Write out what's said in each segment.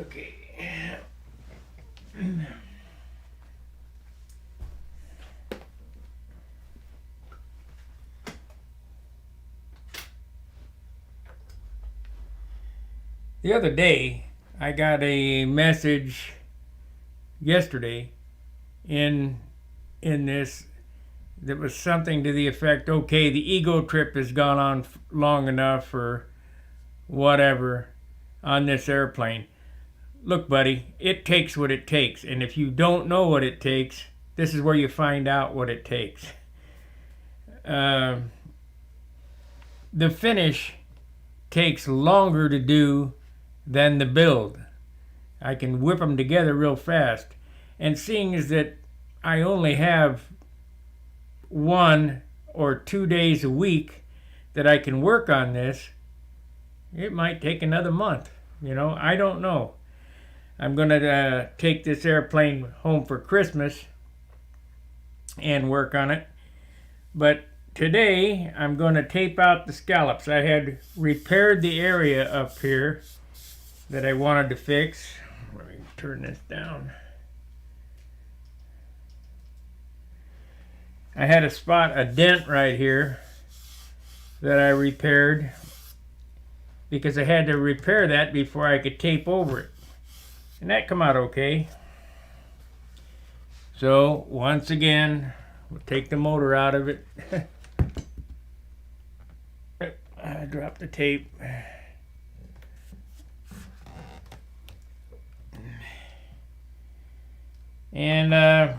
Okay. The other day, I got a message yesterday in this that was something to the effect, okay, the ego trip has gone on long enough or whatever on this airplane. Look, buddy, it takes what it takes. And if you don't know what it takes, this is where you find out what it takes. The finish takes longer to do than the build. I can whip them together real fast. And seeing as that I only have 1 or 2 days a week that I can work on this, it might take another month. I don't know. I'm going to take this airplane home for Christmas and work on it. But today I'm going to tape out the scallops. I had repaired the area up here that I wanted to fix. Let me turn this down. I had a dent right here that I repaired because I had to repair that before I could tape over it. And that come out okay. So once again, we'll take the motor out of it. I dropped the tape. And I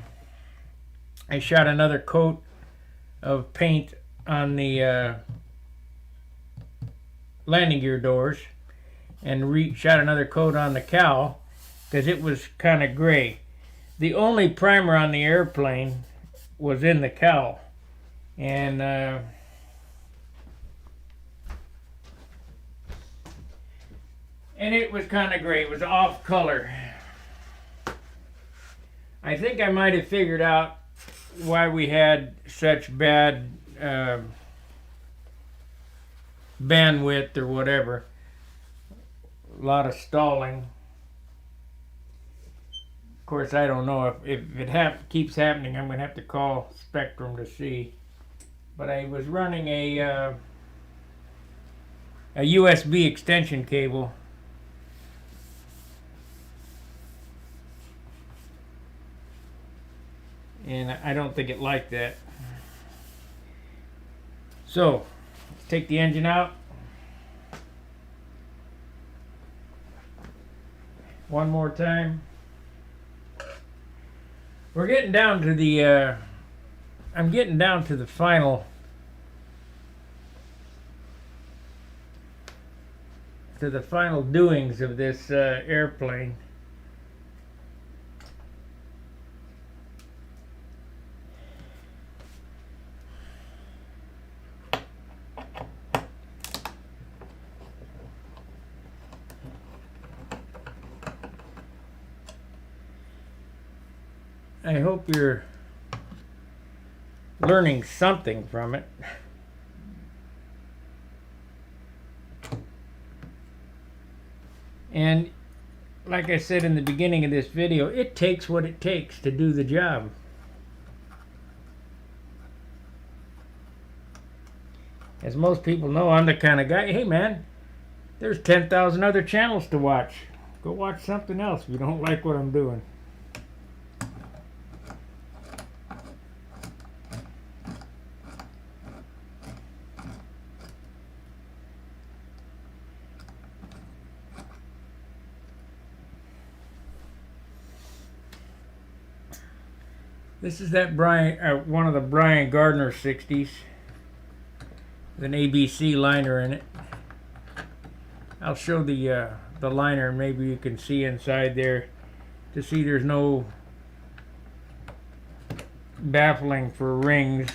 shot another coat of paint on the landing gear doors and shot another coat on the cowl because it was kind of gray. The only primer on the airplane was in the cowl, and it was kind of gray. It was off color. I think I might have figured out why we had such bad bandwidth or whatever. A lot of stalling. Of course, I don't know if it keeps happening. I'm going to have to call Spectrum to see. But I was running a USB extension cable. And I don't think it liked that. So, let's take the engine out. One more time. We're getting down to the, I'm getting down to the final, doings of this airplane. I hope you're learning something from it. And like I said in the beginning of this video, it takes what it takes to do the job. As most people know, I'm the kind of guy, hey man, there's 10,000 other channels to watch. Go watch something else if you don't like what I'm doing. This is that one of the Brian Gardner 60s with an ABC liner in it. I'll show the liner, and maybe you can see inside there to see there's no baffling for rings.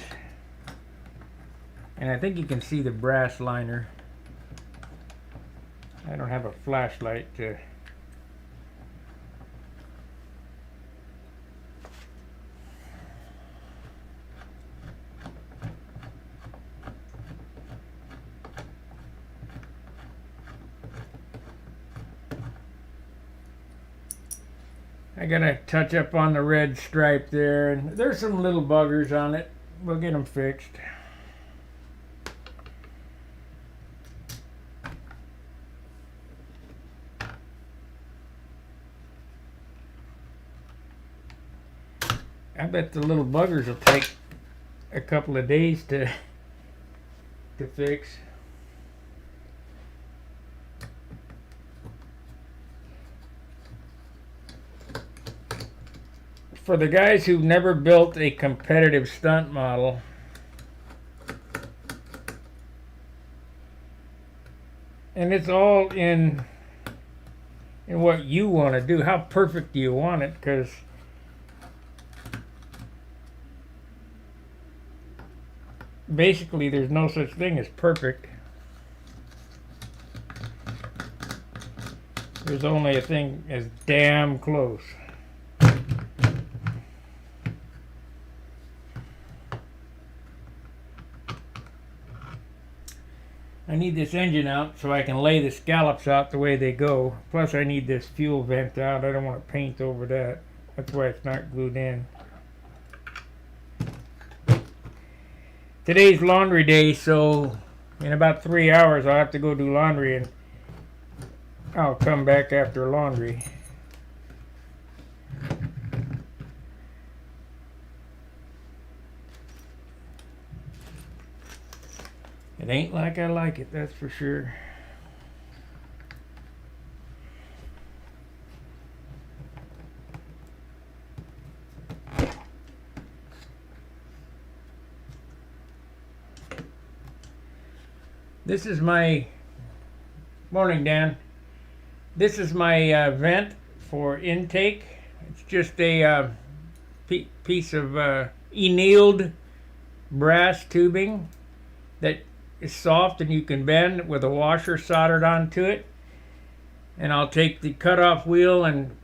And I think you can see the brass liner. I don't have a flashlight to... I gotta touch up on the red stripe there, and there's some little buggers on it. We'll get them fixed. I bet the little buggers will take a couple of days to fix. For the guys who've never built a competitive stunt model, and it's all in what you want to do. How perfect do you want it? Because basically there's no such thing as perfect. There's only a thing as damn close. I need this engine out so I can lay the scallops out the way they go. Plus I need this fuel vent out. I don't want to paint over that. That's why it's not glued in. Today's laundry day, so in about 3 hours I'll have to go do laundry, and I'll come back after laundry. It ain't like I like it, that's for sure. This is my morning, Dan. This is my vent for intake. It's just a piece of annealed brass tubing that is soft and you can bend with a washer soldered onto it. And I'll take the cutoff wheel and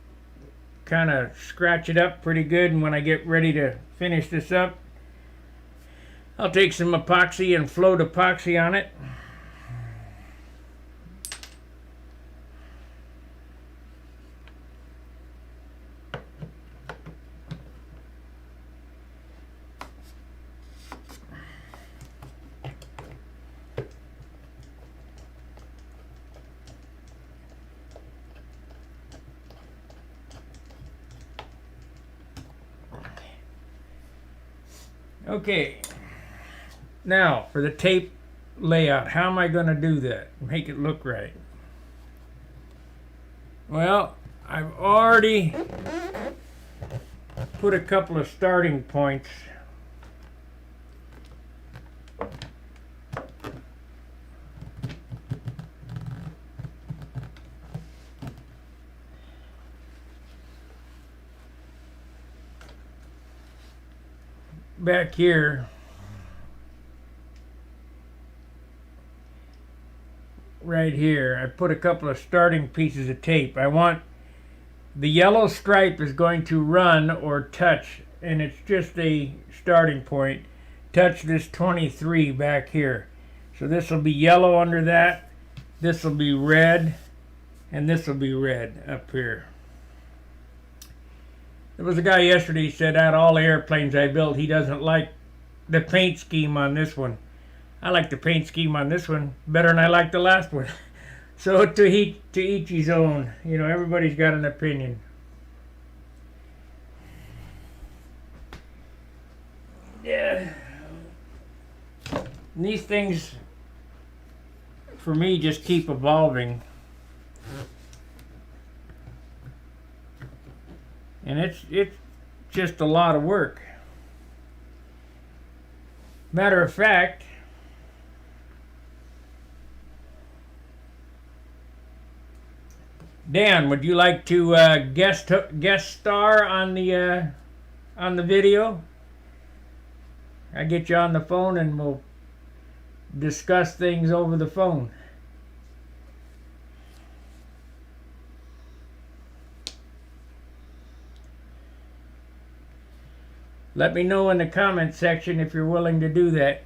kind of scratch it up pretty good, and when I get ready to finish this up, I'll take some epoxy and float epoxy on it. Okay, now for the tape layout, how am I going to do that? Make it look right. Well, I've already put a couple of starting points back here. Right here, I put a couple of starting pieces of tape. I want the yellow stripe is going to run or touch, and it's just a starting point, touch this 23 back here. So this will be yellow under that, this will be red, and this will be red up here. There was a guy yesterday, he said out of all the airplanes I built, he doesn't like the paint scheme on this one. I like the paint scheme on this one better than I like the last one. So to each his own. You know, everybody's got an opinion. Yeah. And these things, for me, just keep evolving. And it's just a lot of work. Matter of fact, Dan, would you like to guest star on the video? I get you on the phone and we'll discuss things over the phone. Let me know in the comment section if you're willing to do that.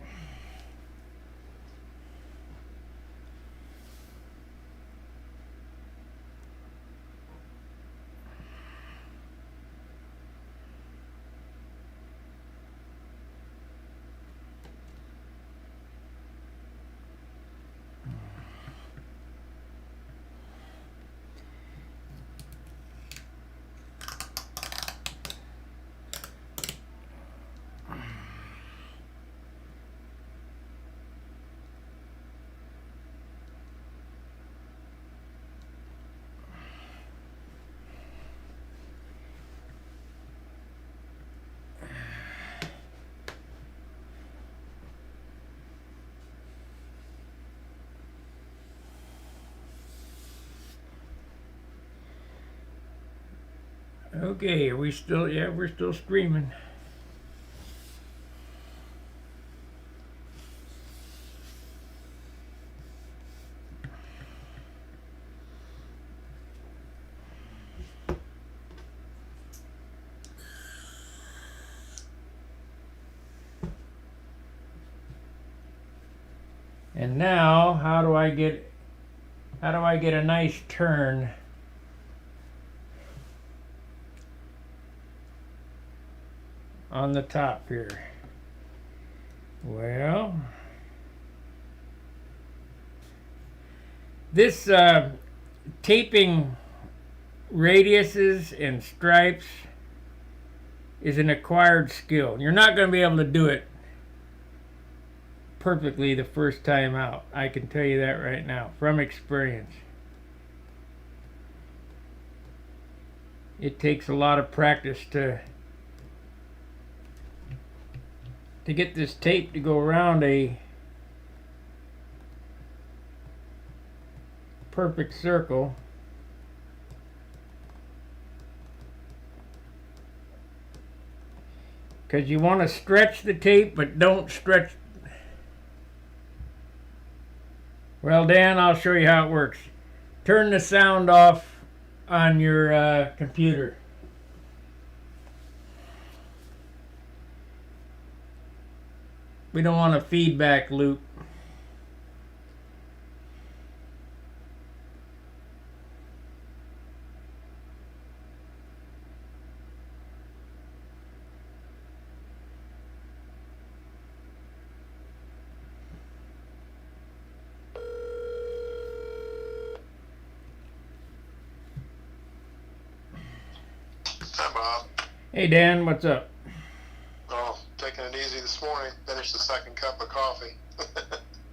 Okay, are we still? Yeah, we're still streaming. And now, how do I get a nice turn on the top here? Well, this taping radiuses and stripes is an acquired skill. You're not going to be able to do it perfectly the first time out. I can tell you that right now from experience. It takes a lot of practice to get this tape to go around a perfect circle. Because you want to stretch the tape, but don't stretch. Well, Dan, I'll show you how it works. Turn the sound off on your computer. We don't want a feedback loop. Hi, Bob. Hey, Dan, what's up? Oh, taking it easy this morning. Finished the second cup of coffee.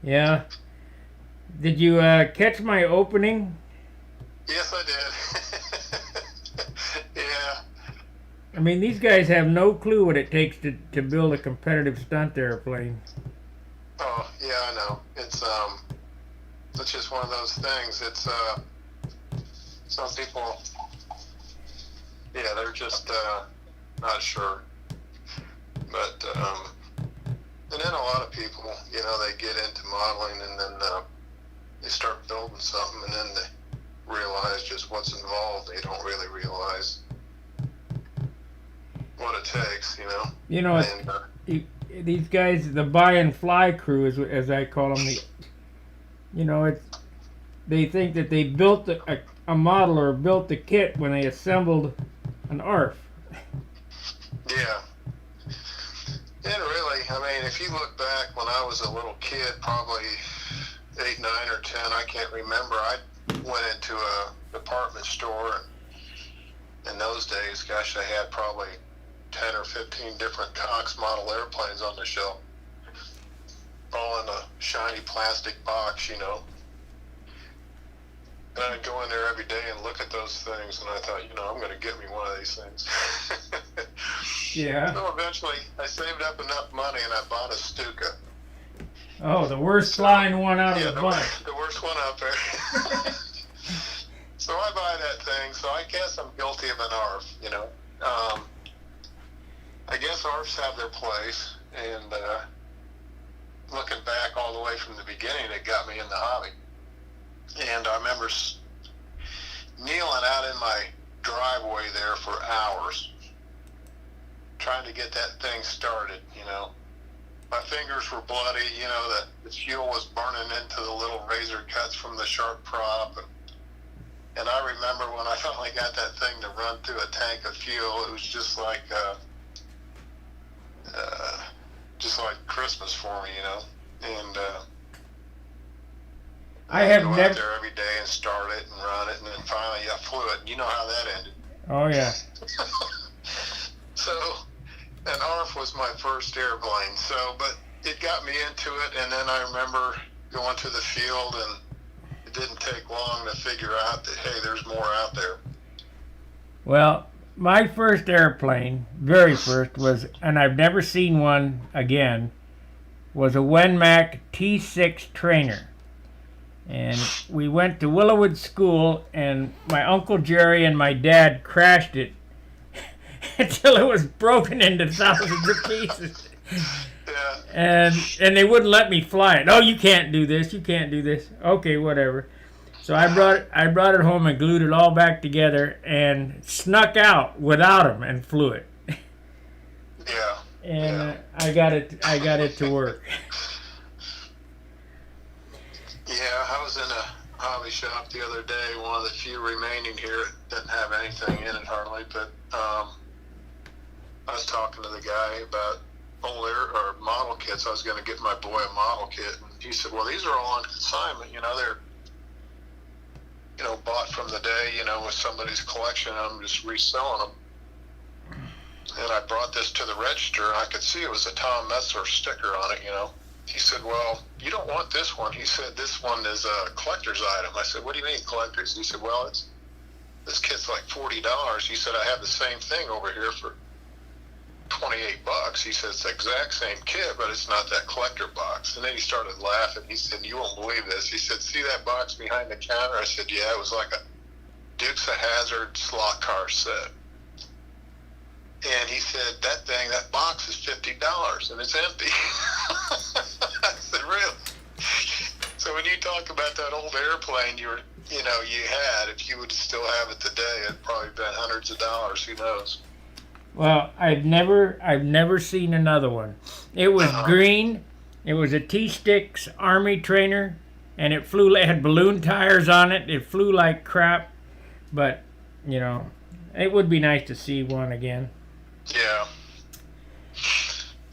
Yeah. Did you catch my opening? Yes, I did. Yeah. I mean, these guys have no clue what it takes to build a competitive stunt airplane. Oh, yeah, I know. It's just one of those things. It's some people, yeah, they're just not sure. But and then a lot of people, you know, they get into modeling and then they start building something and then they realize just what's involved. They don't really realize what it takes, you know. You know, and, these guys, the buy and fly crew, as I call them, they think that they built a model or built the kit when they assembled an ARF. Yeah. And really, I mean, if you look back when I was a little kid, probably 8, 9, or 10, I can't remember, I went into a department store, and in those days, gosh, they had probably 10 or 15 different Cox model airplanes on the shelf, all in a shiny plastic box, you know. And I'd go in there every day and look at those things, and I thought, you know, I'm going to get me one of these things. Yeah. So eventually, I saved up enough money, and I bought a Stuka. Oh, the worst flying one out of the bunch. The worst one out there. So I buy that thing, so I guess I'm guilty of an ARF, you know. I guess ARFs have their place, and looking back all the way from the beginning, it got me in the hobby. And I remember kneeling out in my driveway there for hours, trying to get that thing started, you know. My fingers were bloody, you know, the fuel was burning into the little razor cuts from the sharp prop. And I remember when I finally got that thing to run through a tank of fuel, it was just like Christmas for me, you know. And I go out there every day and start it and run it, and then finally I flew it. And you know how that ended. Oh, yeah. So, an ARF was my first airplane. So, but it got me into it, and then I remember going to the field, and it didn't take long to figure out that, hey, there's more out there. Well, my first airplane, very first, was, and I've never seen one again, was a Wenmac T6 trainer. And we went to Willowwood School, and my Uncle Jerry and my dad crashed it until it was broken into thousands of pieces. Yeah. And they wouldn't let me fly it. Oh, you can't do this. You can't do this. Okay, whatever. So I brought it home and glued it all back together and snuck out without them and flew it. Yeah. And Yeah. I got it to work. Yeah, I was in a hobby shop the other day, one of the few remaining here. It didn't have anything in it hardly, but I was talking to the guy about old model kits. I was going to get my boy a model kit, and he said, well, these are all on consignment. They're, bought from the day, with somebody's collection. I'm just reselling them. And I brought this to the register, and I could see it was a Tom Metzler sticker on it, He said, well, you don't want this one. He said, this one is a collector's item. I said, what do you mean collector's? He said, well, this kit's like $40. He said, I have the same thing over here for $28. He said, it's the exact same kit, but it's not that collector box. And then he started laughing. He said, you won't believe this. He said, see that box behind the counter? I said, yeah, it was like a Dukes of Hazzard slot car set. And he said, that box is $50 and it's empty. I said, really? So when you talk about that old airplane you had, if you would still have it today, it'd probably been hundreds of dollars. Who knows? Well, I've never seen another one. It was green. It was a T-Sticks Army trainer, and it had balloon tires on it. It flew like crap, but it would be nice to see one again. Yeah.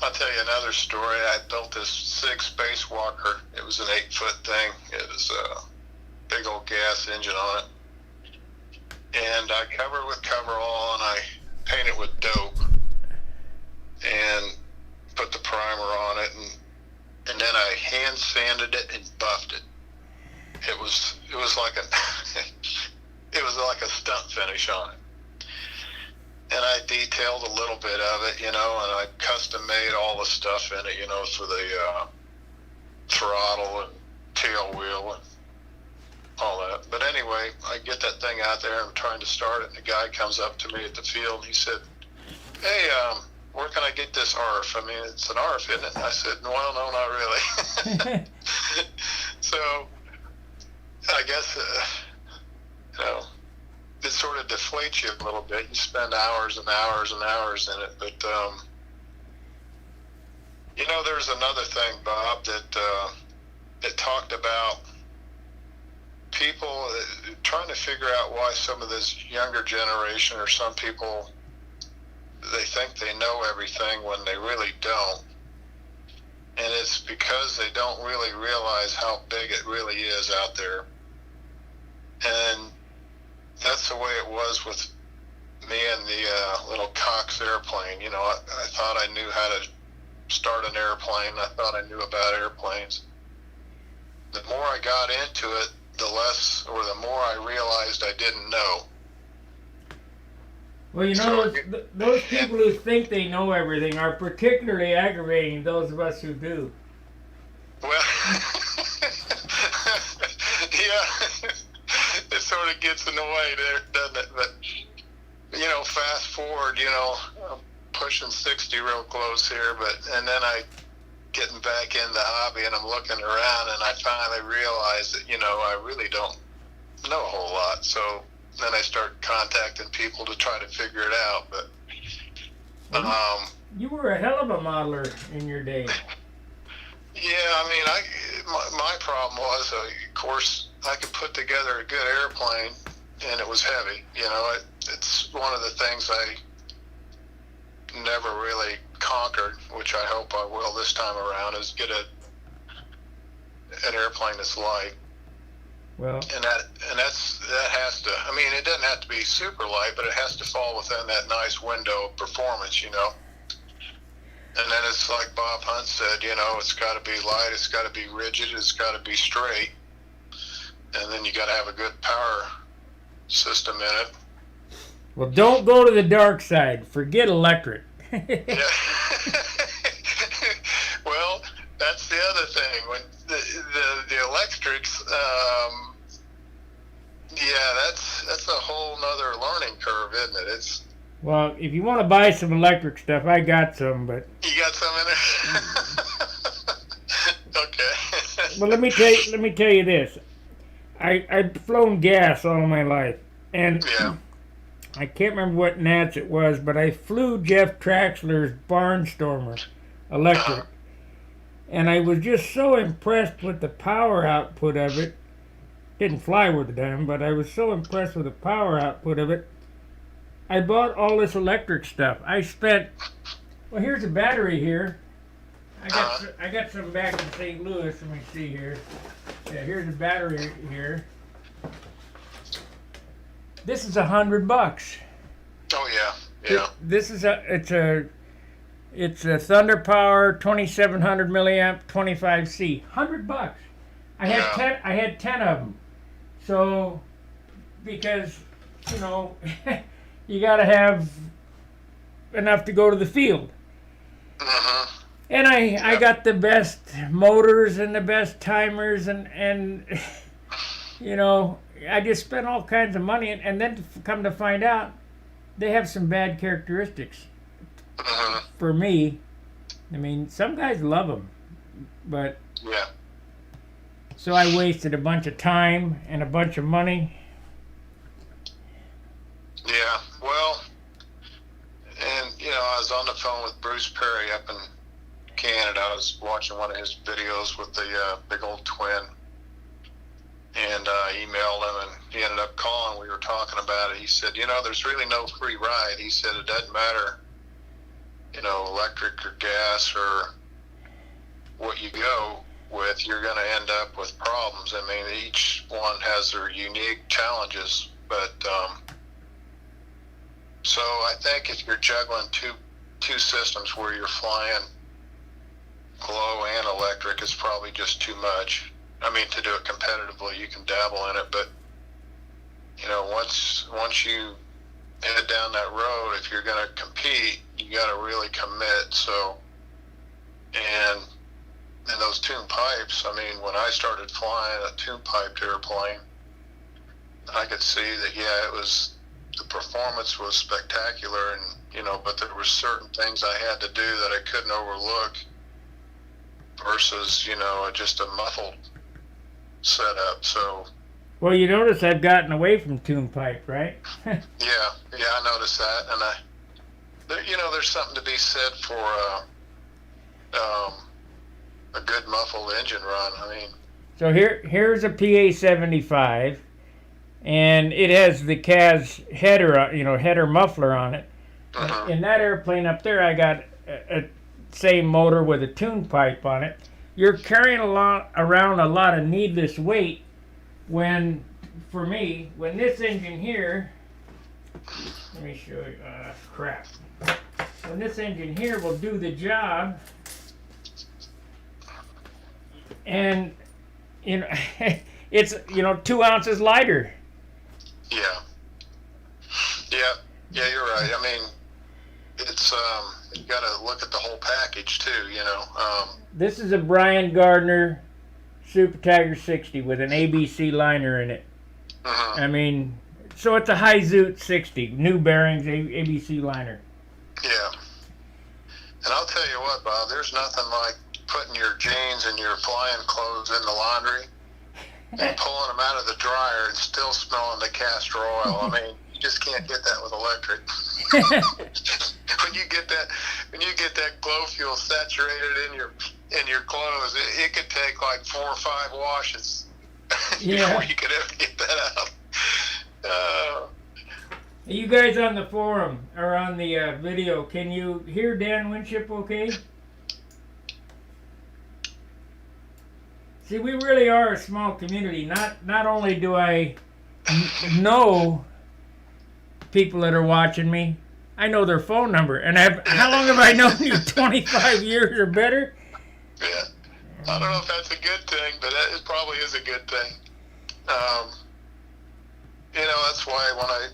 I'll tell you another story. I built this SIG spacewalker. It was an 8-foot thing. It was a big old gas engine on it. And I covered it with coverall, and I painted with dope and put the primer on it, and then I hand sanded it and buffed it. It was like a stunt finish on it. And I detailed a little bit of it, and I custom made all the stuff in it, for the throttle and tail wheel and all that. But anyway, I get that thing out there, I'm trying to start it, and the guy comes up to me at the field, and he said, hey, where can I get this ARF? I mean, it's an ARF, isn't it? And I said, well, no, not really. So, I guess, it sort of deflates you a little bit. You spend hours and hours and hours in it. But, there's another thing, Bob, that talked about people trying to figure out why some of this younger generation, or some people, they think they know everything when they really don't. And it's because they don't really realize how big it really is out there. And that's the way it was with me and the little Cox airplane. I thought I knew how to start an airplane. I thought I knew about airplanes. The more I got into it, the more I realized I didn't know. Well, those people who think they know everything are particularly aggravating those of us who do. Well, yeah, it sort of gets in the way there, doesn't it? But, fast forward, I'm pushing 60 real close here, and then I getting back in the hobby, and I'm looking around, and I finally realized that, I really don't know a whole lot. So then I start contacting people to try to figure it out. But you were a hell of a modeler in your day. Yeah, my problem was, of course, I could put together a good airplane, and it was heavy. It's one of the things I never really conquered, which I hope I will this time around, is get an airplane that's light. Well, and that has to, it doesn't have to be super light, but it has to fall within that nice window of performance, And then it's like Bob Hunt said, it's got to be light, it's got to be rigid, it's got to be straight, and then you got to have a good power system in it. Well, don't go to the dark side. Forget electric. Yeah. Well, that's the other thing. When the electrics, that's a whole nother learning curve, isn't it? Well, if you want to buy some electric stuff, I got some, but You got some in there? Okay. let me tell you this. I've flown gas all my life, and Yeah. I can't remember what Nats it was, but I flew Jeff Traxler's Barnstormer electric, and I was just so impressed with the power output of it. Didn't fly with them, but I was so impressed with the power output of it. I bought all this electric stuff. I spent. Well, here's a battery here. I got some back in St. Louis. Let me see here. Yeah, here's a battery here. This is $100. Oh yeah. Yeah. This is it's a Thunder Power 2700 milliamp 25C. $100. I had 10 of them. So because you got to have enough to go to the field. And I got the best motors and the best timers and I just spent all kinds of money and then to come to find out they have some bad characteristics. For me, I mean, some guys love them, but yeah. So I wasted a bunch of time and a bunch of money. Yeah, well, and I was on the phone with Bruce Perry up in Canada. I was watching one of his videos with the big old twin, and I emailed him, and he ended up calling. We were talking about it. He said, there's really no free ride. He said it doesn't matter, electric or gas or what you go with, you're going to end up with problems. I mean, each one has their unique challenges, but so I think if you're juggling two systems where you're flying glow and electric, it's probably just too much. I mean, to do it competitively, you can dabble in it, but once you head down that road, if you're going to compete, you got to really commit. So, and those tune pipes, I mean, when I started flying a tune piped airplane, I could see that, the performance was spectacular, and, but there were certain things I had to do that I couldn't overlook versus, just a muffled setup. So, well, you notice I've gotten away from tune pipe, right? yeah, I noticed that, and there's something to be said for a good muffled engine run. I mean, so here's a PA-75, and it has the CAS header, header muffler on it. In that airplane up there, I got a same motor with a tune pipe on it. You're carrying around a lot of needless weight when this engine here, let me show you, crap. When this engine here will do the job, and it's 2 ounces lighter. Yeah, you're right. I mean, it's you got to look at the whole package too. This is a Brian Gardner Super Tiger 60 with an ABC liner in it. I mean, so it's a high Zoot 60, new bearings, ABC liner. Yeah. And I'll tell you what, Bob, there's nothing like putting your jeans and your flying clothes in the laundry and pulling them out of the dryer and still smelling the castor oil. I mean, you just can't get that with electric. When you get that glow fuel saturated in your clothes, it could take like 4 or 5 washes before you could ever get that out. You guys on the forum or on the video, can you hear Dan Winship okay? See, we really are a small community. Not only do I know people that are watching me, I know their phone number. And how long have I known you? 25 years or better? Yeah. I don't know if that's a good thing, but it probably is a good thing. That's why when I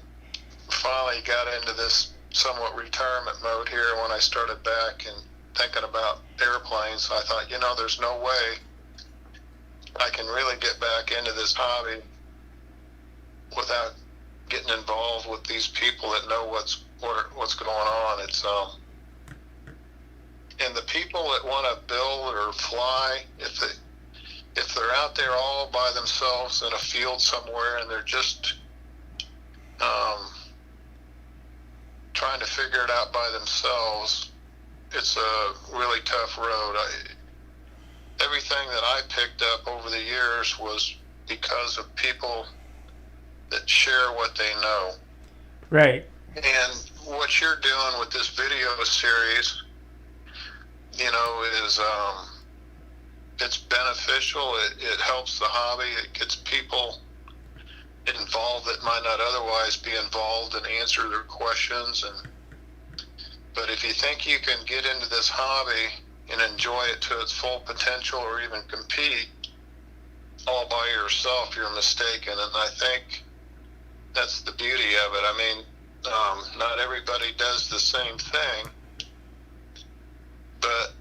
finally got into this somewhat retirement mode here, when I started back and thinking about airplanes, I thought, there's no way I can really get back into this hobby without getting involved with these people that know what's what's going on. It's and the people that want to build or fly, if they're out there all by themselves in a field somewhere and they're just trying to figure it out by themselves, it's a really tough road. Everything that I picked up over the years was because of people that share what they know. Right. And what you're doing with this video series, is it's beneficial. It helps the hobby. It gets people involved that might not otherwise be involved and answer their questions. But if you think you can get into this hobby and enjoy it to its full potential, or even compete all by yourself, you're mistaken. And I think that's the beauty of it. I mean, not everybody does the same thing, but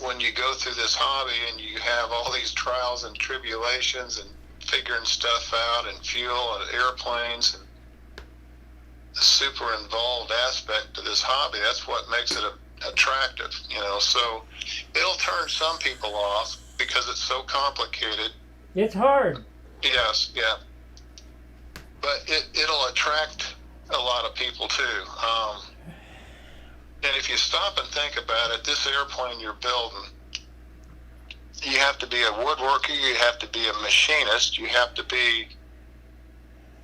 when you go through this hobby and you have all these trials and tribulations and figuring stuff out and fuel and airplanes and the super involved aspect of this hobby, that's what makes it attractive, so it'll turn some people off because it's so complicated. It's hard. Yes, yeah. But it'll attract a lot of people too. And if you stop and think about it, this airplane you're building, you have to be a woodworker, you have to be a machinist, you have to be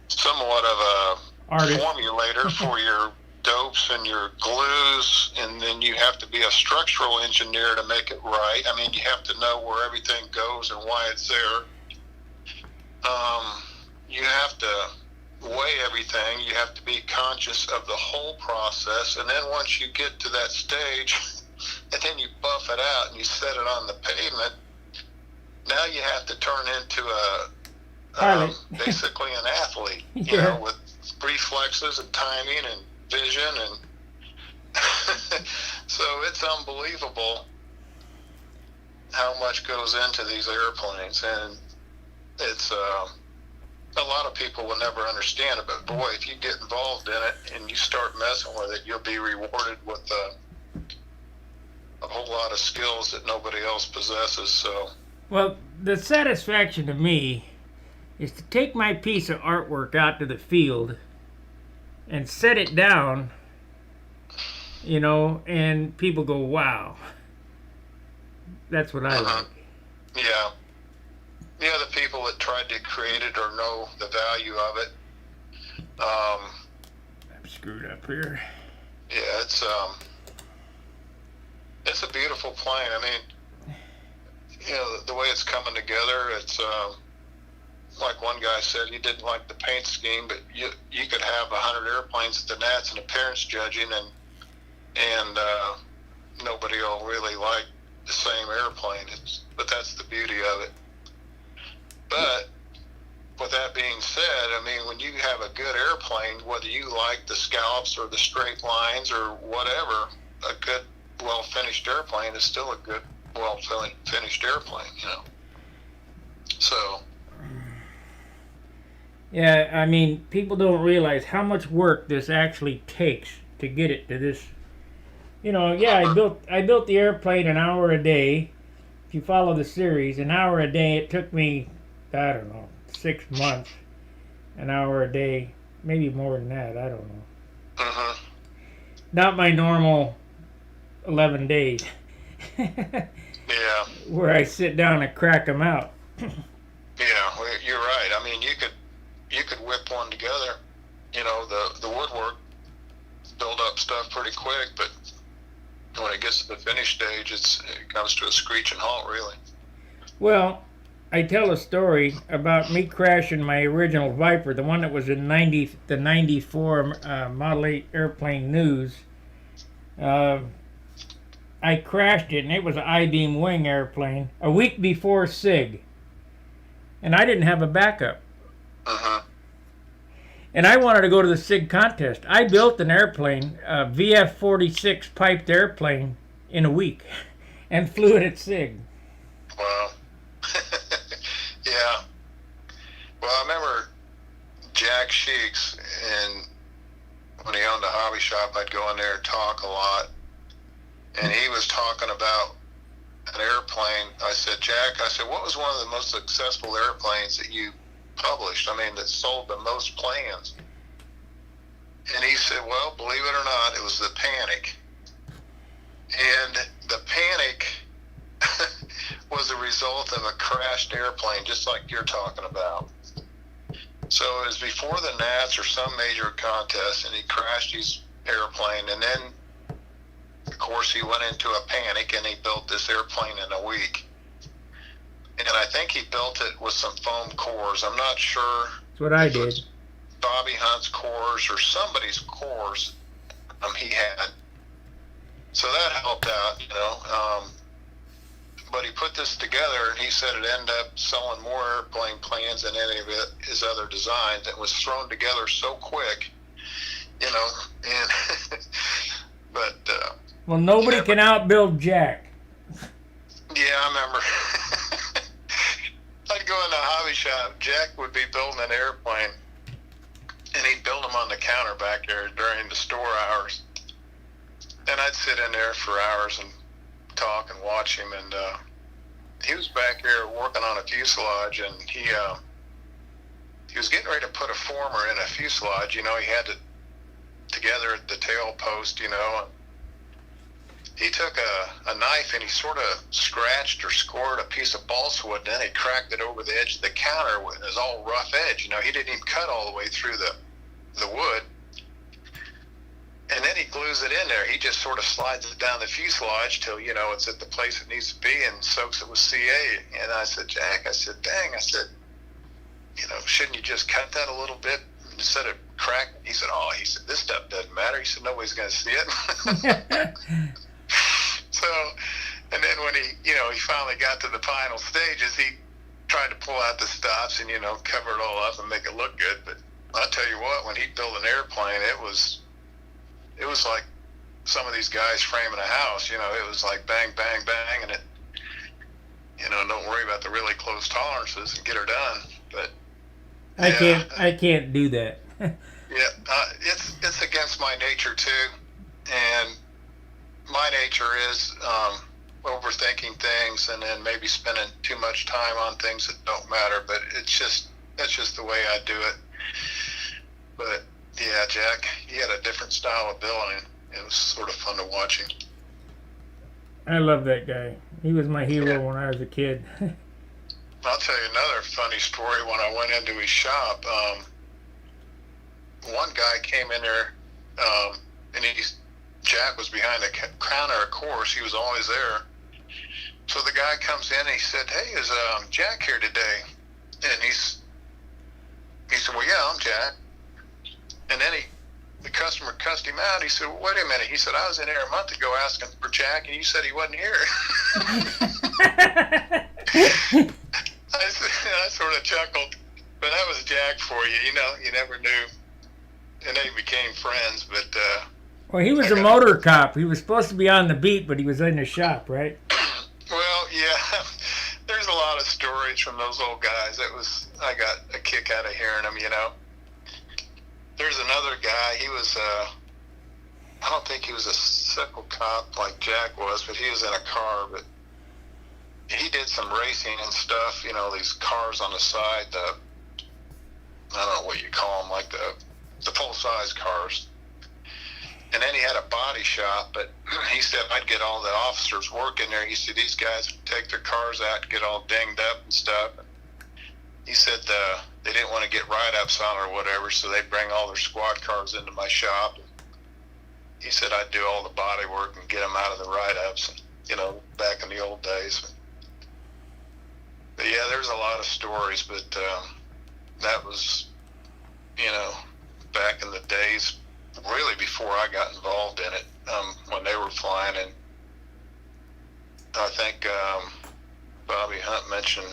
somewhat of a artist, formulator for your dopes and your glues, and then you have to be a structural engineer to make it right. I mean, you have to know where everything goes and why it's there. You have to weigh everything. You have to be conscious of the whole process, and then once you get to that stage, and then you buff it out and you set it on the pavement, now you have to turn into basically an athlete, yeah. With reflexes and timing and vision, and so it's unbelievable how much goes into these airplanes, and it's a lot of people will never understand it, but boy, if you get involved in it and you start messing with it, you'll be rewarded with a whole lot of skills that nobody else possesses. So, well, the satisfaction to me is to take my piece of artwork out to the field and set it down, and people go, wow. That's what I like. Yeah. The people that tried to create it or know the value of it. I'm screwed up here. Yeah, it's a beautiful plane. I mean, the way it's coming together, it's like one guy said, he didn't like the paint scheme, but you could have 100 airplanes at the Nats and appearance judging, and nobody will really like the same airplane. But that's the beauty of it. But with that being said, I mean, when you have a good airplane, whether you like the scallops or the straight lines or whatever, a good, well-finished airplane is still a good, well-finished airplane, So. Yeah, I mean, people don't realize how much work this actually takes to get it to this. I built the airplane an hour a day. If you follow the series, an hour a day. It took me, I don't know, 6 months. An hour a day, maybe more than that. I don't know. Not my normal 11 days. Yeah. Where I sit down and crack them out. Yeah, well, you're right. I mean, you could whip one together. The woodwork build up stuff pretty quick, but when it gets to the finish stage, it comes to a screeching halt, really. Well, I tell a story about me crashing my original Viper, the one that was in the 94 Model 8 airplane news. I crashed it, and it was an I-beam wing airplane, a week before SIG. And I didn't have a backup. And I wanted to go to the SIG contest. I built an airplane, a VF-46 piped airplane, in a week, and flew it at SIG. Wow. Yeah. Well, I remember Jack Sheeks, and when he owned a hobby shop, I'd go in there and talk a lot. And he was talking about an airplane. I said, Jack, I said, what was one of the most successful airplanes that you published? I mean, that sold the most plans. And he said, well, believe it or not, it was the Panic. And the Panic was a result of a crashed airplane, just like you're talking about. So it was before the Nats or some major contest, and he crashed his airplane. And then, of course, he went into a panic, and he built this airplane in a week. And I think he built it with some foam cores. I'm not sure. That's what I did. Bobby Hunt's cores or somebody's cores he had. So that helped out, you know. But he put this together, and he said it ended up selling more airplane plans than any of his other designs. It was thrown together so quick, you know. And but well, nobody can outbuild Jack. Yeah, I remember. I'd go in the hobby shop. Jack would be building an airplane, and he'd build them on the counter back there during the store hours. And I'd sit in there for hours and talk and watch him. And he was back there working on a fuselage, and he was getting ready to put a former in a fuselage. You know, he had it together at the tail post, you know. And he took a knife, and he sort of scratched or scored a piece of balsa wood, and then he cracked it over the edge of the counter with his all rough edge. You know, he didn't even cut all the way through the wood. And then he glues it in there. He just sort of slides it down the fuselage till, you know, it's at the place it needs to be, and soaks it with CA. And I said, Jack, I said, dang, I said, you know, shouldn't you just cut that a little bit instead of crack? He said, he said, this stuff doesn't matter. He said, nobody's going to see it. So, and then when he finally got to the final stages, he tried to pull out the stops and, you know, cover it all up and make it look good. But I'll tell you what, when he built an airplane, it was like some of these guys framing a house. You know, it was like bang, bang, bang, and it, you know, don't worry about the really close tolerances and get her done. But I can't do that. It's against my nature too, and my nature is overthinking things and then maybe spending too much time on things that don't matter. But that's just the way I do it. But yeah, Jack, he had a different style of building. It was sort of fun to watch him. I love that guy. He was my hero when I was a kid. I'll tell you another funny story. When I went into his shop, one guy came in there, and Jack was behind the counter, of course. He was always there. So the guy comes in and he said, hey, is Jack here today? And he said, well, yeah, I'm Jack. And then the customer cussed him out. He said, well, wait a minute. He said, I was in here a month ago asking for Jack, and you said he wasn't here. I sort of chuckled. But that was Jack for you. You know, you never knew. And they became friends. But well, he was a motor cop. He was supposed to be on the beat, but he was in the shop, right? Well, yeah. There's a lot of stories from those old guys. I got a kick out of hearing them, you know. There's another guy, he was, I don't think he was a sickle cop like Jack was, but he was in a car, but he did some racing and stuff, you know, these cars on the side, I don't know what you call them, like the full-size cars. And then he had a body shop, but he said, I'd get all the officers working there. He said, these guys would take their cars out and get all dinged up and stuff. He said they didn't want to get write-ups on or whatever, so they'd bring all their squad cars into my shop. He said I'd do all the body work and get them out of the write-ups, you know, back in the old days. But yeah, there's a lot of stories, but that was, you know, back in the days, really before I got involved in it, when they were flying. And I think Bobby Hunt mentioned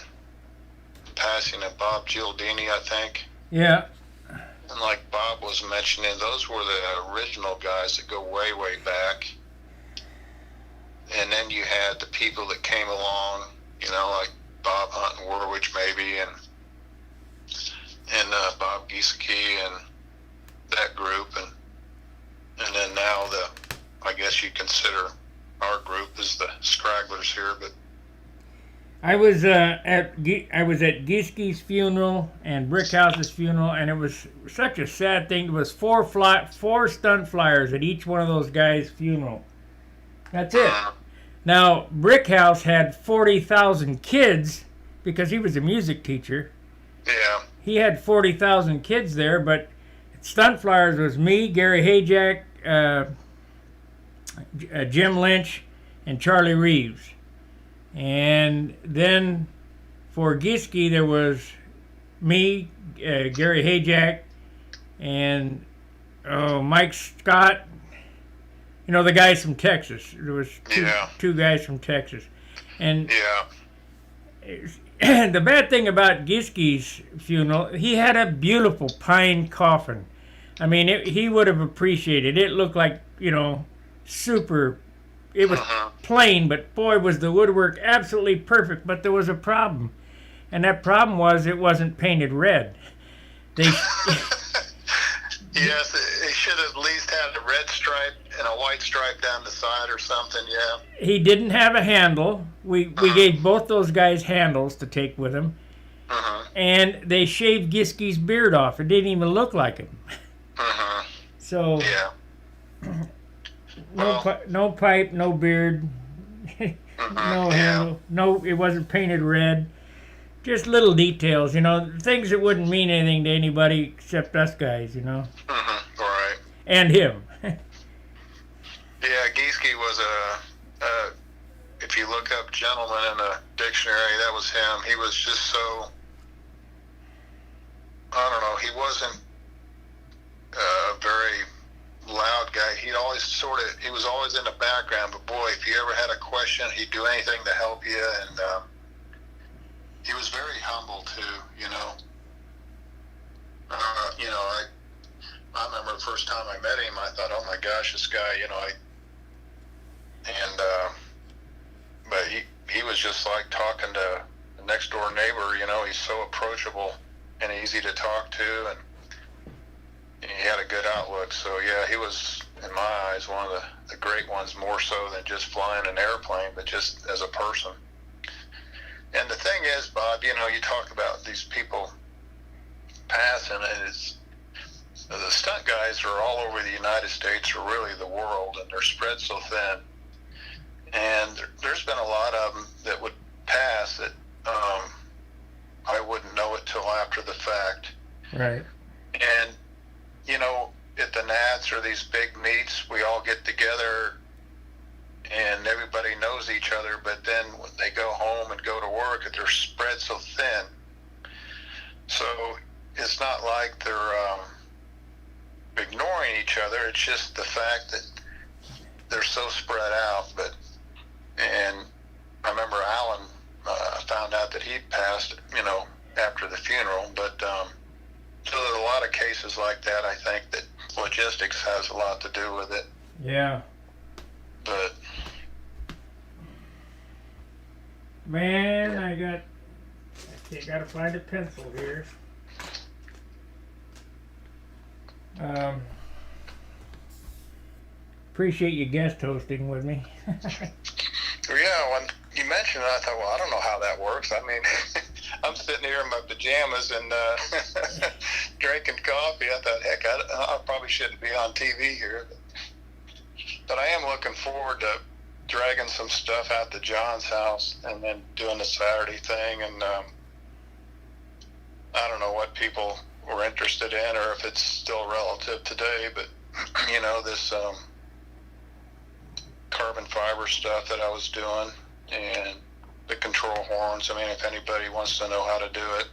passing of Bob Gialdini, I think. Yeah. And like Bob was mentioning, those were the original guys that go way, way back. And then you had the people that came along, you know, like Bob Hunt and Warwich maybe, and Bob Giesecke and that group. And and then now I guess you consider our group as the Scragglers here, but I was at Gieske's funeral and Brickhouse's funeral, and it was such a sad thing. There was four stunt flyers at each one of those guys' funeral. That's it. Now Brickhouse had 40,000 kids because he was a music teacher. yeah, He had 40,000 kids there, but stunt flyers was me, Gary Hayjack, Jim Lynch, and Charlie Reeves. And then for Gieske, there was me, Gary Hayjack, and Mike Scott. You know, the guys from Texas. There was two guys from Texas. And the bad thing about Gieske's funeral, he had a beautiful pine coffin. I mean, he would have appreciated it. It looked like, super. It was plain, but boy, was the woodwork absolutely perfect. But there was a problem, and that problem was it wasn't painted red. Yes, they should have at least had a red stripe and a white stripe down the side or something. Yeah. He didn't have a handle. We gave both those guys handles to take with him, and they shaved Gieske's beard off. It didn't even look like him. So. Yeah. No pipe, no beard, no handle, no. It wasn't painted red. Just little details, things that wouldn't mean anything to anybody except us guys, Right. And him. Yeah, Gieske was if you look up gentleman in a dictionary, that was him. He was just so, I don't know, he wasn't very loud guy. He was always in the background, but boy, if you ever had a question, he'd do anything to help you, and he was very humble too, I remember the first time I met him, I thought, oh my gosh, this guy, but he was just like talking to the next door neighbor, he's so approachable and easy to talk to, and he had a good outlook. So yeah, he was, in my eyes, one of the great ones, more so than just flying an airplane, but just as a person. And the thing is, Bob, you talk about these people passing, and it's the stunt guys are all over the United States, or really the world, and they're spread so thin. And there's been a lot of them that would pass that I wouldn't know it till after the fact. Right. And at the Nats or these big meets, we all get together and everybody knows each other, but then when they go home and go to work, they're spread so thin. So it's not like they're ignoring each other. It's just the fact that they're so spread out. And I remember Alan found out that he'd passed, after the funeral, but so there's a lot of cases like that. I think that logistics has a lot to do with it. Yeah. But man, I gotta find a pencil here. Appreciate you guest hosting with me. yeah, when you mentioned it, I thought, well, I don't know how that works. I mean, I'm sitting here in my pajamas and drinking coffee. I thought, heck, I probably shouldn't be on TV here. But I am looking forward to dragging some stuff out to John's house and then doing the Saturday thing. And I don't know what people were interested in or if it's still relative today, but, this carbon fiber stuff that I was doing and the control horns. I mean, if anybody wants to know how to do it.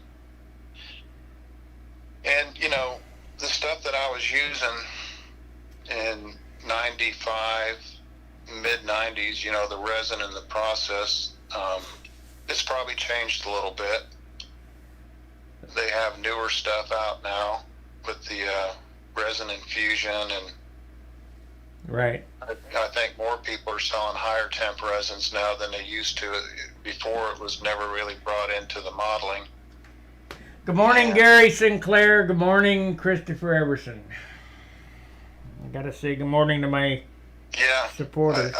And, the stuff that I was using in 95, mid-90s, the resin and the process, it's probably changed a little bit. They have newer stuff out now with the resin infusion, and right. I think more people are selling higher temp resins now than they used to. Before, it was never really brought into the modeling. Good morning, Gary Sinclair. Good morning, Christopher Everson. gotta say good morning to my Yeah, supporters.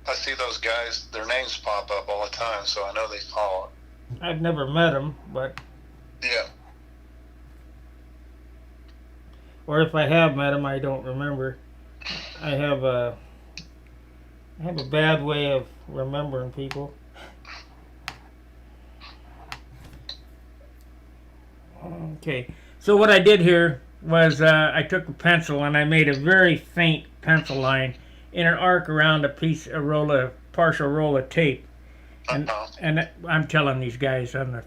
I see those guys, their names pop up all the time, so I know they follow. I've never met them, but Yeah. or if I have met them, I don't remember. I have a bad way of remembering people. Okay, so what I did here was I took a pencil and I made a very faint pencil line in an arc around a partial roll of tape, and Uh-huh. and I'm telling these guys on the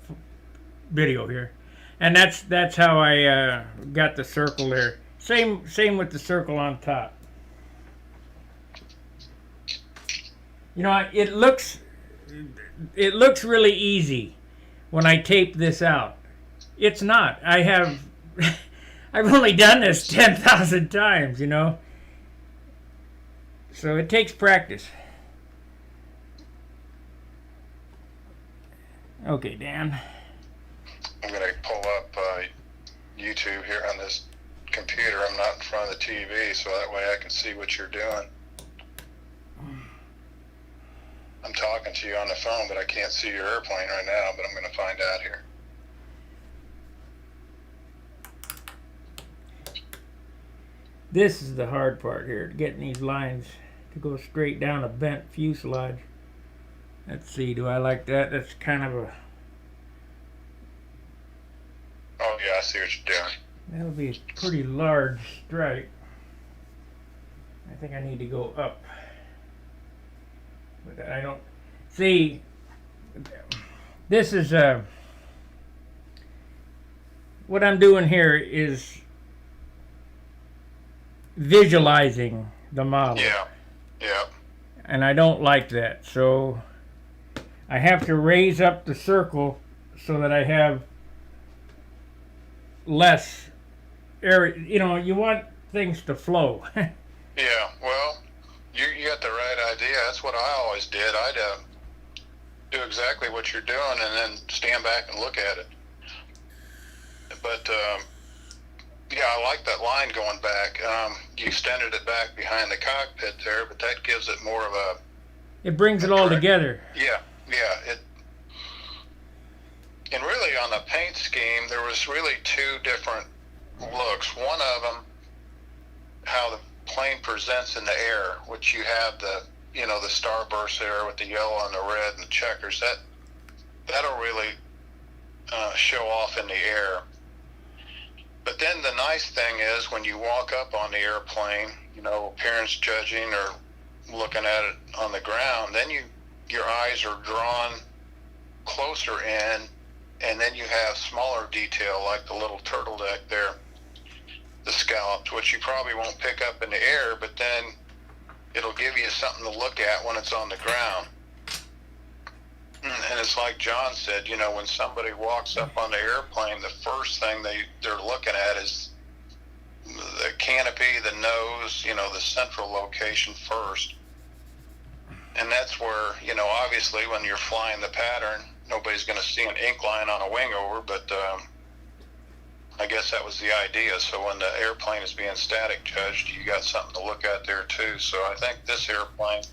video here, and that's how I got the circle there. Same with the circle on top. You know, it looks really easy when I tape this out. It's not. I've only done this 10,000 times, you know. So it takes practice. Okay, Dan. I'm going to pull up YouTube here on this computer. I'm not in front of the TV, so that way I can see what you're doing. I'm talking to you on the phone, but I can't see your airplane right now, but I'm going to find out here. This is the hard part here, getting these lines to go straight down a bent fuselage. Let's see, do I like that? That's kind of a... Oh, yeah, I see what you're doing. That'll be a pretty large stripe. I think I need to go up. But I don't... See, this is... what I'm doing here is visualizing the model. Yeah, yeah. And I don't like that. So I have to raise up the circle so that I have less area. You know, you want things to flow. Yeah, well, you got the right idea. That's what I always did. I'd do exactly what you're doing and then stand back and look at it. But, yeah, I like that line going back. You extended it back behind the cockpit there, but that gives it more of a... It brings it all together. Yeah. And really on the paint scheme, there was really two different looks. One of them, how the plane presents in the air, which you have the starburst there with the yellow and the red and the checkers. That'll really show off in the air. But then the nice thing is when you walk up on the airplane, appearance judging or looking at it on the ground, then your eyes are drawn closer in, and then you have smaller detail like the little turtle deck there, the scallops, which you probably won't pick up in the air, but then it'll give you something to look at when it's on the ground. And it's like John said, when somebody walks up on the airplane, the first thing they're looking at is the canopy, the nose, the central location first. And that's where, obviously when you're flying the pattern, nobody's going to see an ink line on a wing over, but I guess that was the idea. So when the airplane is being static judged, you got something to look at there too. So I think this airplane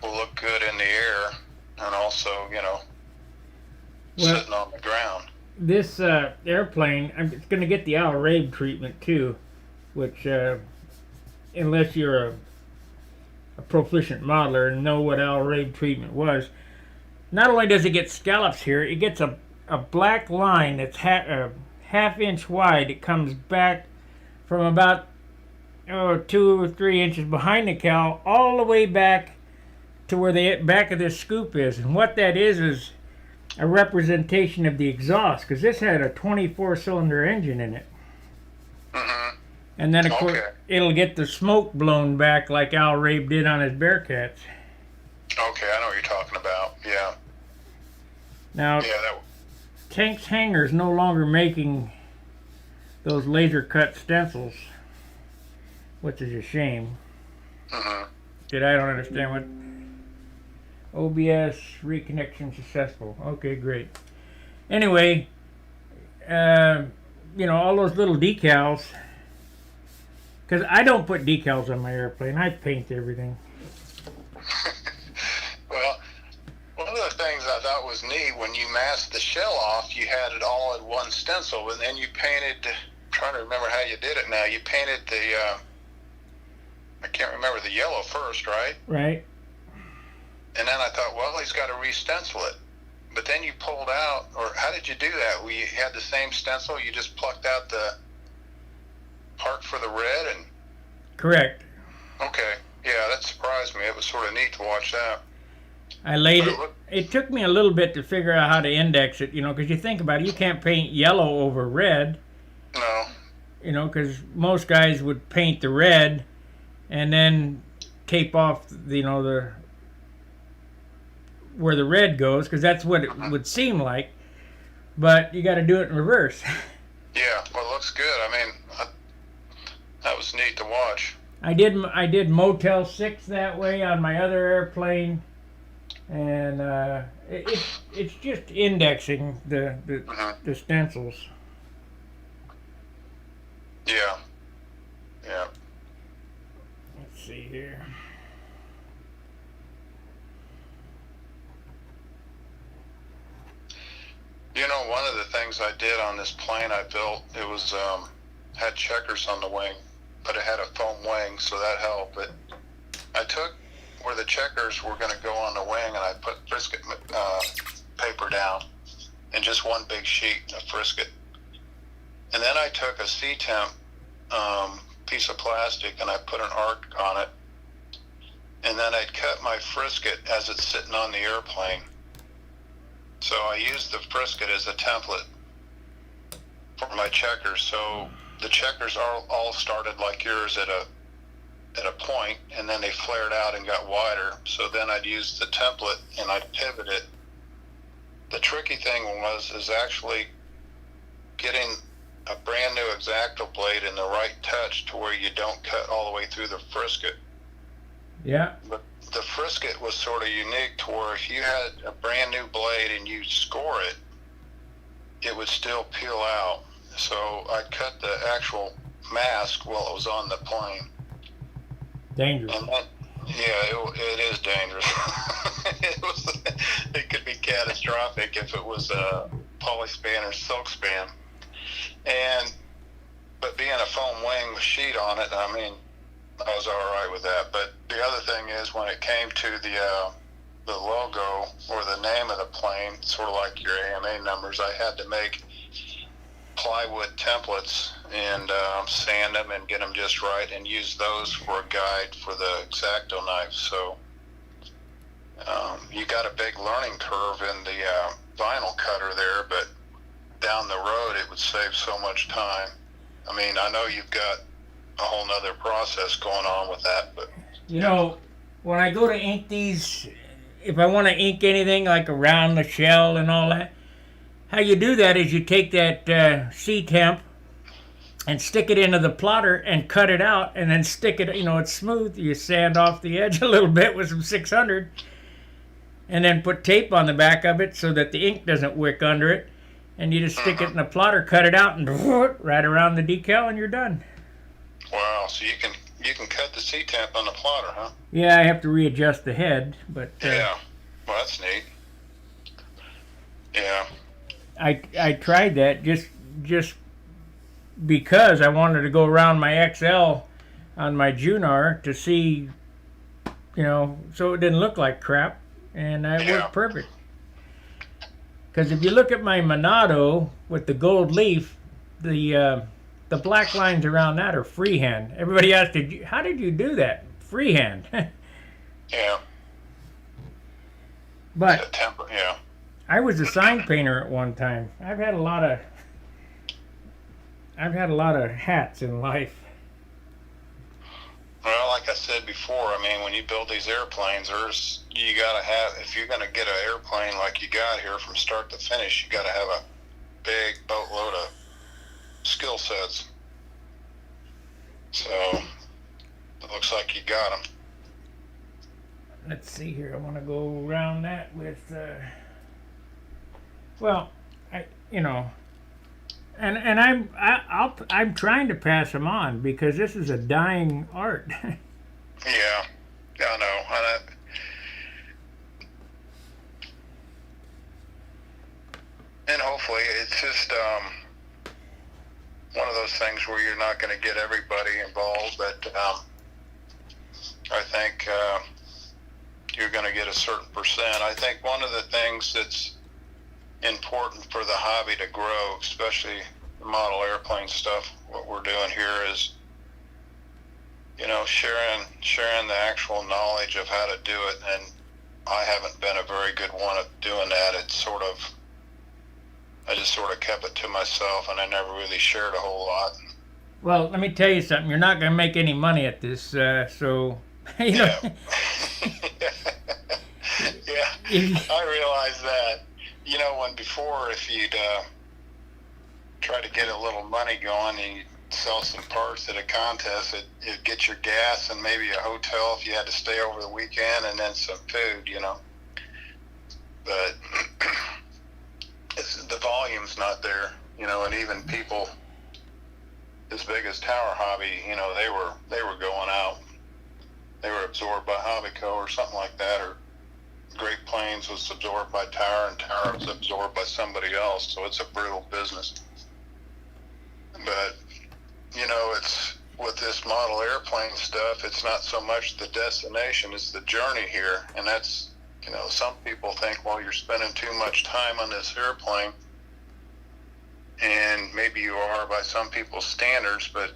will look good in the air and also, sitting on the ground. This airplane, it's going to get the Al Rabe treatment too, which unless you're a proficient modeler and know what Al Rabe treatment was, not only does it get scallops here, it gets a black line that's half inch wide. It comes back from about 2 or 3 inches behind the cowl all the way back to where the back of this scoop is. And what that is a representation of the exhaust, because this had a 24-cylinder engine in it. Mm-hmm. And then, of course, it'll get the smoke blown back like Al Rabe did on his Bearcats. Okay, I know what you're talking about. Yeah. Now, Tank's Hangar's no longer making those laser cut stencils, which is a shame. Mm-hmm. I don't understand what... OBS reconnection successful. Okay, great. Anyway, all those little decals Because I don't put decals on my airplane. I paint everything. Well, one of the things I thought was neat, when you masked the shell off, you had it all in one stencil, and then you painted, I'm trying to remember how you did it now, you painted the, I can't remember, the yellow first, right? Right. And then I thought, well, he's got to re-stencil it. But then you pulled out, or how did you do that? We had the same stencil, you just plucked out the part for the red and... Correct. Okay. Yeah, that surprised me. It was sort of neat to watch that. I laid it. It took me a little bit to figure out how to index it, because you think about it, you can't paint yellow over red. No. Because most guys would paint the red and then tape off, the where the red goes, because that's what it would seem like. But you got to do it in reverse. Yeah, well, it looks good. I mean, that was neat to watch. I did Motel 6 that way on my other airplane, and it's just indexing the stencils. Yeah. Yeah. Let's see here. One of the things I did on this plane I built, it was had checkers on the wing, but it had a foam wing, so that helped. But I took where the checkers were going to go on the wing, and I put frisket paper down in just one big sheet of frisket. And then I took a C-temp piece of plastic, and I put an arc on it. And then I'd cut my frisket as it's sitting on the airplane. So I used the frisket as a template for my checkers. So the checkers all started like yours at a point, and then they flared out and got wider. So then I'd use the template and I'd pivot it. The tricky thing is actually getting a brand new X-Acto blade in the right touch to where you don't cut all the way through the frisket. Yeah. But the frisket was sort of unique to where if you had a brand new blade and you score it, it would still peel out. So I cut the actual mask while it was on the plane. Dangerous. And that, yeah, it is dangerous. It could be catastrophic if it was a polyspan or silk span. But being a foam wing with sheet on it, I mean, I was all right with that. But the other thing is, when it came to the logo or the name of the plane, sort of like your AMA numbers, I had to make plywood templates and sand them and get them just right, and use those for a guide for the X-Acto knife. So you got a big learning curve in the vinyl cutter there, but down the road it would save so much time. I mean, I know you've got a whole nother process going on with that, but when I go to ink these, if I want to ink anything like around the shell and all that, how you do that is you take that C-temp and stick it into the plotter and cut it out, and then stick it, it's smooth. You sand off the edge a little bit with some 600, and then put tape on the back of it so that the ink doesn't wick under it, and you just stick it in the plotter, cut it out, and right around the decal, and you're done. Wow, so you can cut the C-temp on the plotter, huh? Yeah, I have to readjust the head, but yeah, well, that's neat. Yeah. I tried that just because I wanted to go around my XL on my Junar to see, so it didn't look like crap, and that worked perfect. Because if you look at my Monado with the gold leaf, the black lines around that are freehand. Everybody asked, how did you do that? Freehand. Yeah. But yeah. I was a sign painter at one time. I've had a lot of hats in life. Well, like I said before, I mean, when you build these airplanes, you gotta have, if you're gonna get an airplane like you got here from start to finish, you gotta have a big boatload of skill sets. So it looks like you got them. Let's see here. I want to go around that with. Well, and I'm trying to pass them on because this is a dying art. Yeah, I know. And hopefully it's just one of those things where you're not going to get everybody involved, but I think you're going to get a certain percent. I think one of the things that's important for the hobby to grow, especially the model airplane stuff, what we're doing here is, sharing the actual knowledge of how to do it. And I haven't been a very good one at doing that. I just sort of kept it to myself, and I never really shared a whole lot. Well, let me tell you something. You're not going to make any money at this, so Yeah. Yeah, I realize that. When before, if you'd try to get a little money going and you'd sell some parts at a contest, it'd get your gas and maybe a hotel if you had to stay over the weekend, and then some food, But the volume's not there, and even people as big as Tower Hobby, they were going out. They were absorbed by Hobbyco or something like that, or Great Plains was absorbed by Tower, and Tower was absorbed by somebody else. So it's a brutal business. But it's with this model airplane stuff. It's not so much the destination; it's the journey here, and that's some people think, well, you're spending too much time on this airplane, and maybe you are by some people's standards, but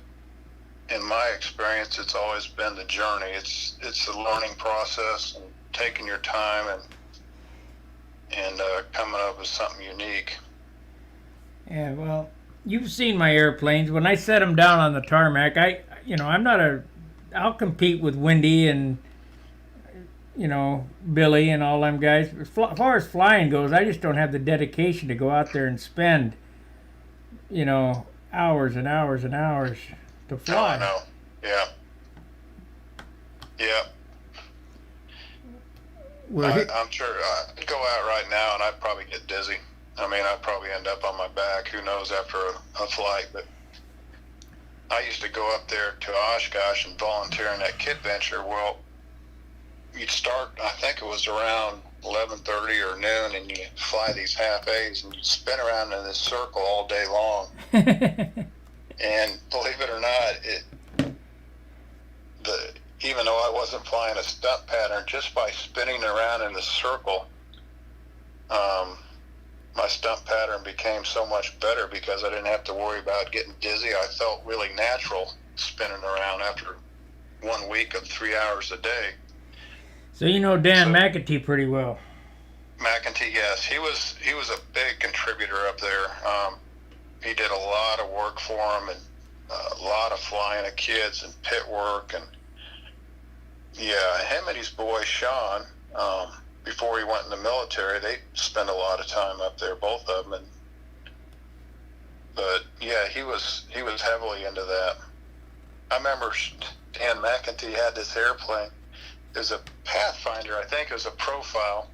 in my experience, it's always been the journey. It's the learning process and taking your time and coming up with something unique. yeah. Well, you've seen my airplanes. When I set them down on the tarmac, I'm not I'll compete with Wendy and Billy and all them guys. As far as flying goes, I just don't have the dedication to go out there and spend hours and hours and hours to fly. Oh, I know. Yeah. Yeah. I'm sure I'd go out right now and I'd probably get dizzy. I mean, I'd probably end up on my back. Who knows after a flight? But I used to go up there to Oshkosh and volunteer in that kid venture. Well, you'd start, I think it was around 11:30 or noon, and you fly these half A's and you spin around in this circle all day long. And believe it or not, even though I wasn't flying a stunt pattern, just by spinning around in the circle, my stunt pattern became so much better because I didn't have to worry about getting dizzy. I felt really natural spinning around after 1 week of 3 hours a day. So Dan McAtee pretty well. McAtee, yes, he was a big contributor up there. He did a lot of work for him, and a lot of flying of kids and pit work, and yeah, him and his boy Sean, before he went in the military, they spent a lot of time up there, both of them. But yeah, he was heavily into that. I remember Dan McAtee had this airplane. It was a Pathfinder, I think it was a profile.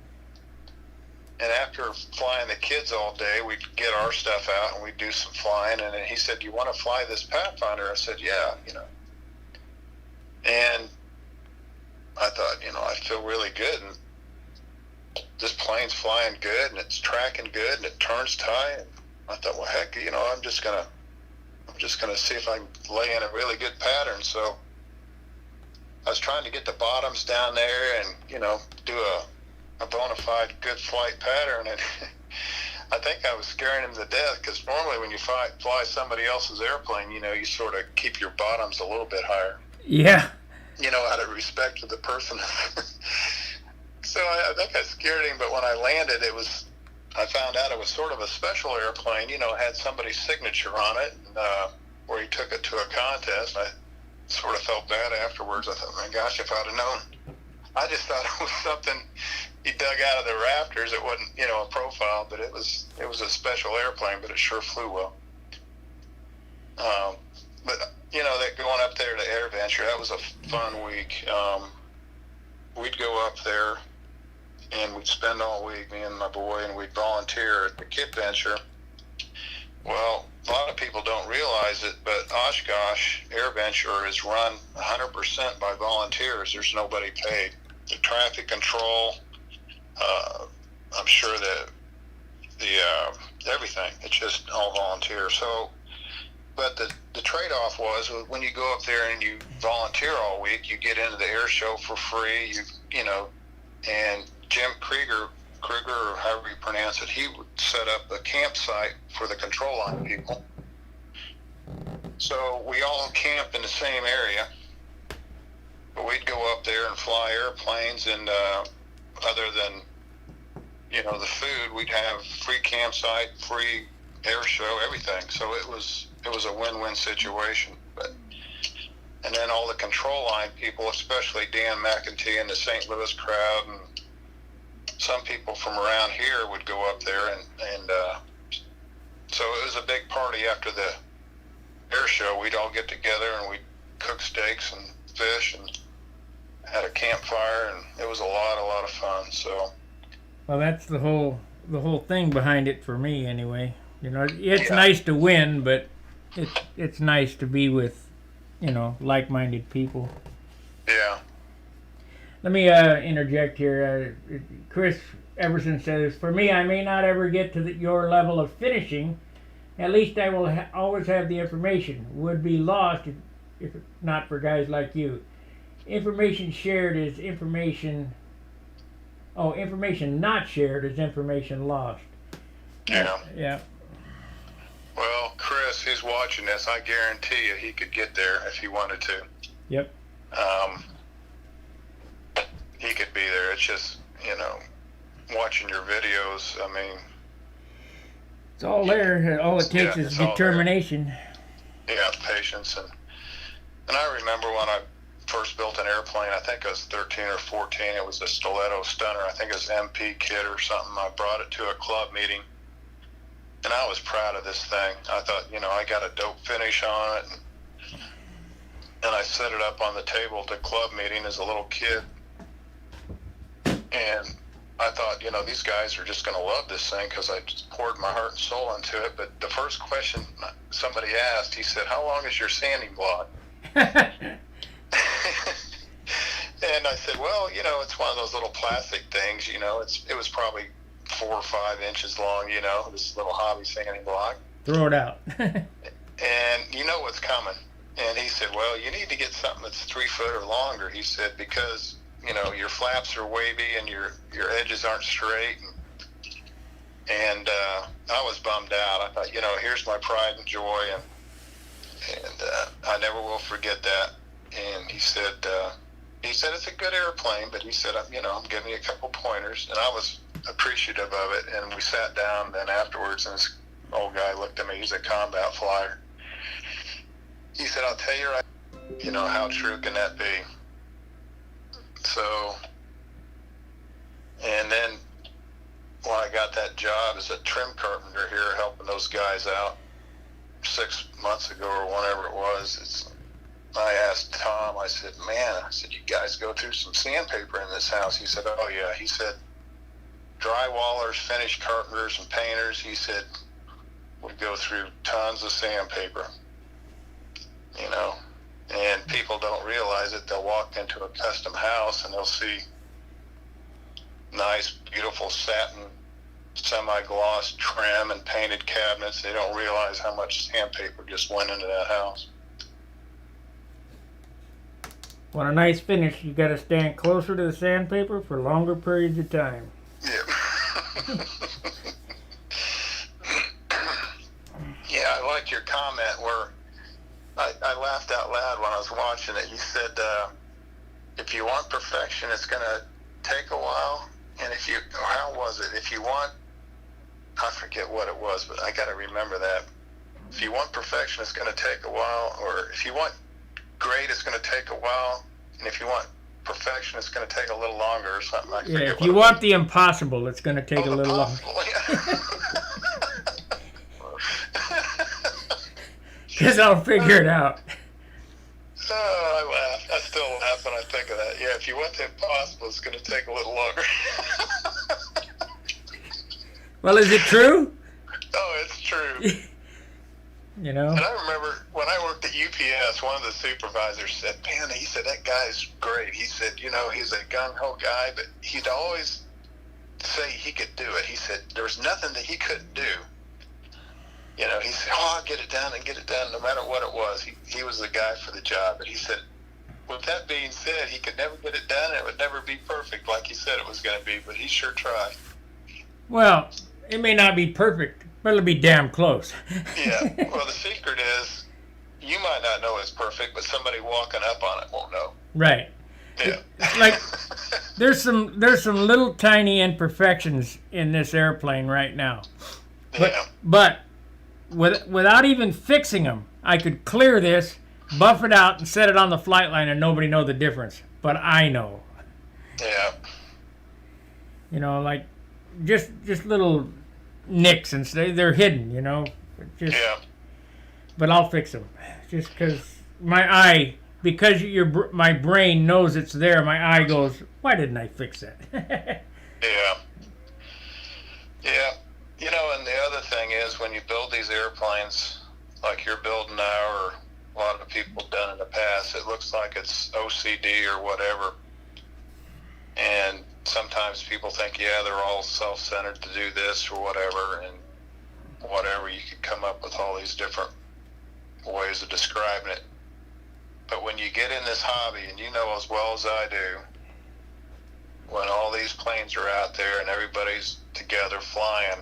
And after flying the kids all day, we'd get our stuff out and we'd do some flying. And then he said, "You want to fly this Pathfinder?" I said, "Yeah, And I thought, I feel really good. And this plane's flying good, and it's tracking good, and it turns tight. And I thought, well, heck, I'm just gonna see if I can lay in a really good pattern. So I was trying to get the bottoms down there and, do a bona fide good flight pattern. And I think I was scaring him to death, because normally when you fly somebody else's airplane, you sort of keep your bottoms a little bit higher. Yeah. Out of respect to the person. So I think I scared him, but when I landed, I found out it was sort of a special airplane, it had somebody's signature on it, and, where he took it to a contest. I sort of felt bad afterwards. I thought, my gosh, if I'd have known. I just thought it was something he dug out of the rafters. It wasn't, a profile, but it was a special airplane, but it sure flew well. But that going up there to AirVenture, that was a fun week. We'd go up there and we'd spend all week, me and my boy, and we'd volunteer at the Kid Venture. Well, a lot of people don't realize it, but Oshkosh Air Venture is run 100% by volunteers. There's nobody paid. The traffic control, I'm sure that everything, it's just all volunteer. So, but the trade-off was when you go up there and you volunteer all week, you get into the air show for free. You know, and Jim Krieger, or however you pronounce it, he would set up a campsite for the control line people. So we all camped in the same area, but we'd go up there and fly airplanes, and other than, you know, the food, we'd have free campsite, free air show, everything. So it was a win-win situation. And then all the control line people, especially Dan McEntee and the St. Louis crowd, and some people from around here would go up there, and so it was a big party after the air show. We'd all get together and we'd cook steaks and fish and had a campfire, and it was a lot of fun. So, well, that's the whole thing behind it for me, anyway. You know, it's nice to win, but it's nice to be with, you know, like-minded people. Yeah. Let me interject here. Chris Everson says, "For me, I may not ever get to your level of finishing. At least I will always have the information. Would be lost if not for guys like you. Information shared is information. Oh, information not shared is information lost." Yeah. Yeah. Well, Chris, he's watching this. I guarantee you he could get there if he wanted to. Yep. He could be there. It's just, you know, watching your videos, I mean, it's all there. All it takes is determination. Yeah, patience. And I remember when I first built an airplane, I think I was 13 or 14. It was a Stiletto Stunner. I think it was MP kit or something. I brought it to a club meeting, and I was proud of this thing. I thought, you know, I got a dope finish on it. And I set it up on the table at the club meeting as a little kid. And I thought, you know, these guys are just going to love this thing because I just poured my heart and soul into it. But the first question somebody asked, he said, "How long is your sanding block?" And I said, "Well, you know, it's one of those little plastic things, you know, it was probably 4 or 5 inches long, you know, this little hobby sanding block. Throw it out." And you know what's coming. And he said, "Well, you need to get something that's 3 foot or longer," he said, "because, you know, your flaps are wavy and your edges aren't straight." And I was bummed out. I thought, you know, here's my pride and joy, and I never will forget that. And he said it's a good airplane, but he said, you know, I'm giving you a couple pointers, and I was appreciative of it. And we sat down then afterwards, and this old guy looked at me. He's a combat flyer. He said, "I'll tell you right, you know, how true can that be?" So, and then when I got that job as a trim carpenter here, helping those guys out 6 months ago or whenever it was, I asked Tom, I said, "Man," I said, "you guys go through some sandpaper in this house?" He said, "Oh yeah." He said, "Drywallers, finish carpenters, and painters," he said, "we go through tons of sandpaper, you know." And people don't realize it. They'll walk into a custom house and they'll see nice, beautiful satin, semi-gloss trim and painted cabinets. They don't realize how much sandpaper just went into that house. Want a nice finish, you got to stand closer to the sandpaper for longer periods of time. Yeah. Yeah, I like your comment where I laughed out loud when I was watching it. You said, if you want perfection, it's going to take a while. And how was it? If you want, I forget what it was, but I got to remember that. If you want perfection, it's going to take a while. Or if you want great, it's going to take a while. And if you want perfection, it's going to take a little longer or something. Yeah, if you want the impossible, it's going to take a little longer. Yeah. Because I'll figure it out. Oh, I laugh. I still laugh when I think of that. Yeah, if you want the impossible, it's going to take a little longer. Well, is it true? Oh, it's true. You know? And I remember when I worked at UPS, one of the supervisors said, man, he said, that guy's great. He said, he's a gung-ho guy, but he'd always say he could do it. He said, there was nothing that he couldn't do. He said, I'll get it done no matter what it was. He was the guy for the job. But he said, with that being said, he could never get it done. It would never be perfect like he said it was going to be, but he sure tried. Well, it may not be perfect, but it'll be damn close. Yeah. Well, the secret is you might not know it's perfect, but somebody walking up on it won't know. Right. Yeah. It's like there's some little tiny imperfections in this airplane right now. But without even fixing them, I could clear this, buff it out, and set it on the flight line, and nobody know the difference. But I know. Yeah. Like just little nicks, and they're hidden. Yeah. But I'll fix them. Just because because my brain knows it's there, my eye goes, why didn't I fix that? Yeah. Yeah. And the other thing is when you build these airplanes like you're building now or a lot of people have done in the past, it looks like it's OCD or whatever. And sometimes people think, yeah, they're all self-centered to do this or whatever, and whatever. You could come up with all these different ways of describing it. But when you get in this hobby, and you know as well as I do, when all these planes are out there and everybody's together flying,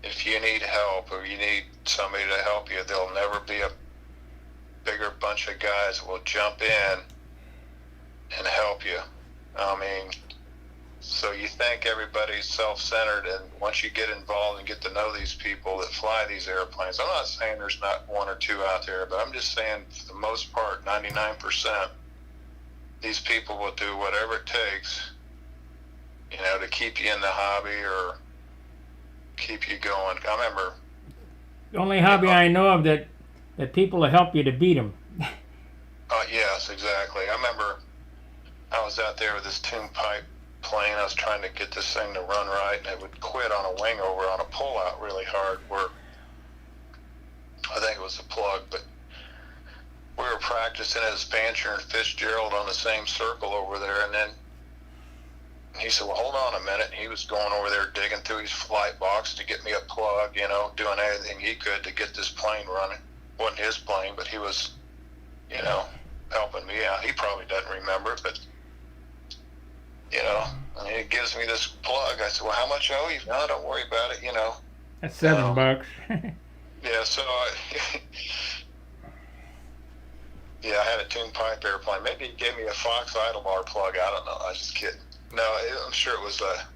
if you need help or you need somebody to help you, there'll never be a bigger bunch of guys that will jump in and help you. So you think everybody's self-centered, and once you get involved and get to know these people that fly these airplanes, I'm not saying there's not one or two out there, but I'm just saying for the most part, 99%, these people will do whatever it takes, to keep you in the hobby or keep you going. I remember... The only hobby I know of that people will help you to beat them. Yes, exactly. I remember I was out there with this tune pipe plane. I was trying to get this thing to run right, and it would quit on a wing over on a pull-out really hard where I think it was a plug, but we were practicing as Bancher and Fitzgerald on the same circle over there, and then he said, well, hold on a minute. He was going over there digging through his flight box to get me a plug, doing everything he could to get this plane running. It wasn't his plane, but he was, helping me out. He probably doesn't remember it, but, he gives me this plug. I said, well, how much I owe you? No, don't worry about it, That's $7. Yeah, so I had a tune pipe airplane. Maybe he gave me a Fox Idlebar plug. I don't know. I was just kidding. No, I'm sure it was a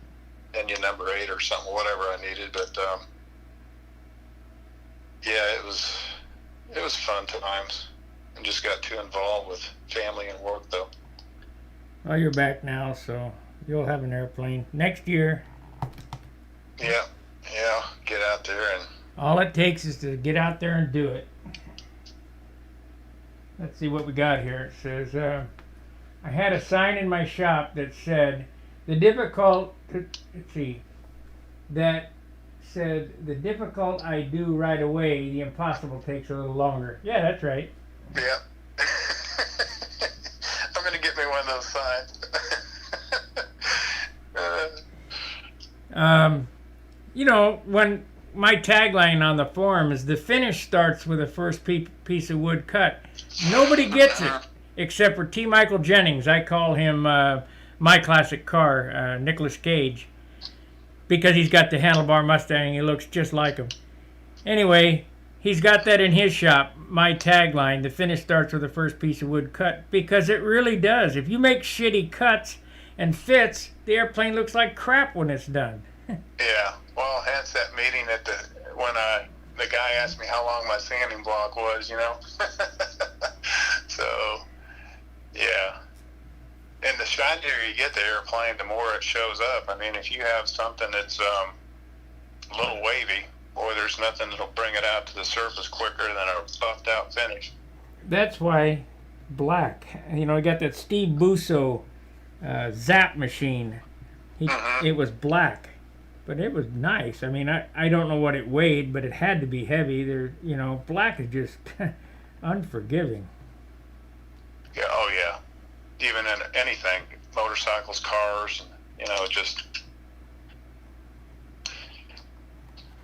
Enya number 8 or something, whatever I needed. But it was fun times, and just got too involved with family and work though. Well, you're back now, so you'll have an airplane next year. Yeah, get out there and. All it takes is to get out there and do it. Let's see what we got here. It says, I had a sign in my shop that said, the difficult I do right away, the impossible takes a little longer. Yeah, that's right. Yeah. I'm going to get me one of those signs. When my tagline on the forum is the finish starts with the first piece of wood cut. Nobody gets it except for T. Michael Jennings. I call him my classic car, Nicolas Cage, because he's got the handlebar Mustang. He looks just like him. Anyway, he's got that in his shop, my tagline, the finish starts with the first piece of wood cut, because it really does. If you make shitty cuts and fits, the airplane looks like crap when it's done. Yeah. Well, hence that meeting when the guy asked me how long my sanding block was, So, yeah. And the shinier you get the airplane, the more it shows up. I mean, if you have something that's a little wavy, boy, there's nothing that'll bring it out to the surface quicker than a buffed out finish. That's why black. I got that Steve Busso Zap machine. It was black. But it was nice. I mean, I don't know what it weighed, but it had to be heavy. There, black is just unforgiving. Yeah. Oh yeah. Even in anything, motorcycles, cars, just.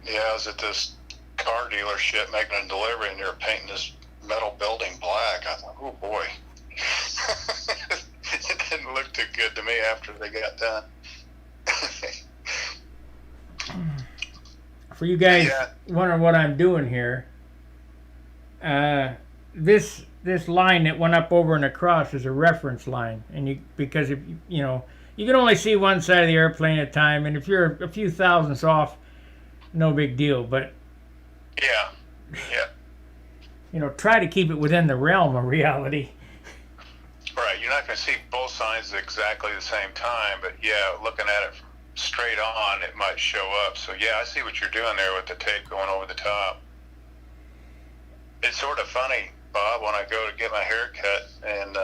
Yeah, I was at this car dealership making a delivery, and they were painting this metal building black. I thought, oh boy. It didn't look too good to me after they got done. For you guys wondering what I'm doing here, this line that went up over and across is a reference line, and because if you can only see one side of the airplane at a time, and if you're a few thousandths off, no big deal. But yeah, try to keep it within the realm of reality. Right, you're not going to see both sides at exactly the same time, but yeah, looking at it from straight on, it might show up. So yeah, I see what you're doing there with the tape going over the top. It's sort of funny, Bob, when I go to get my hair cut and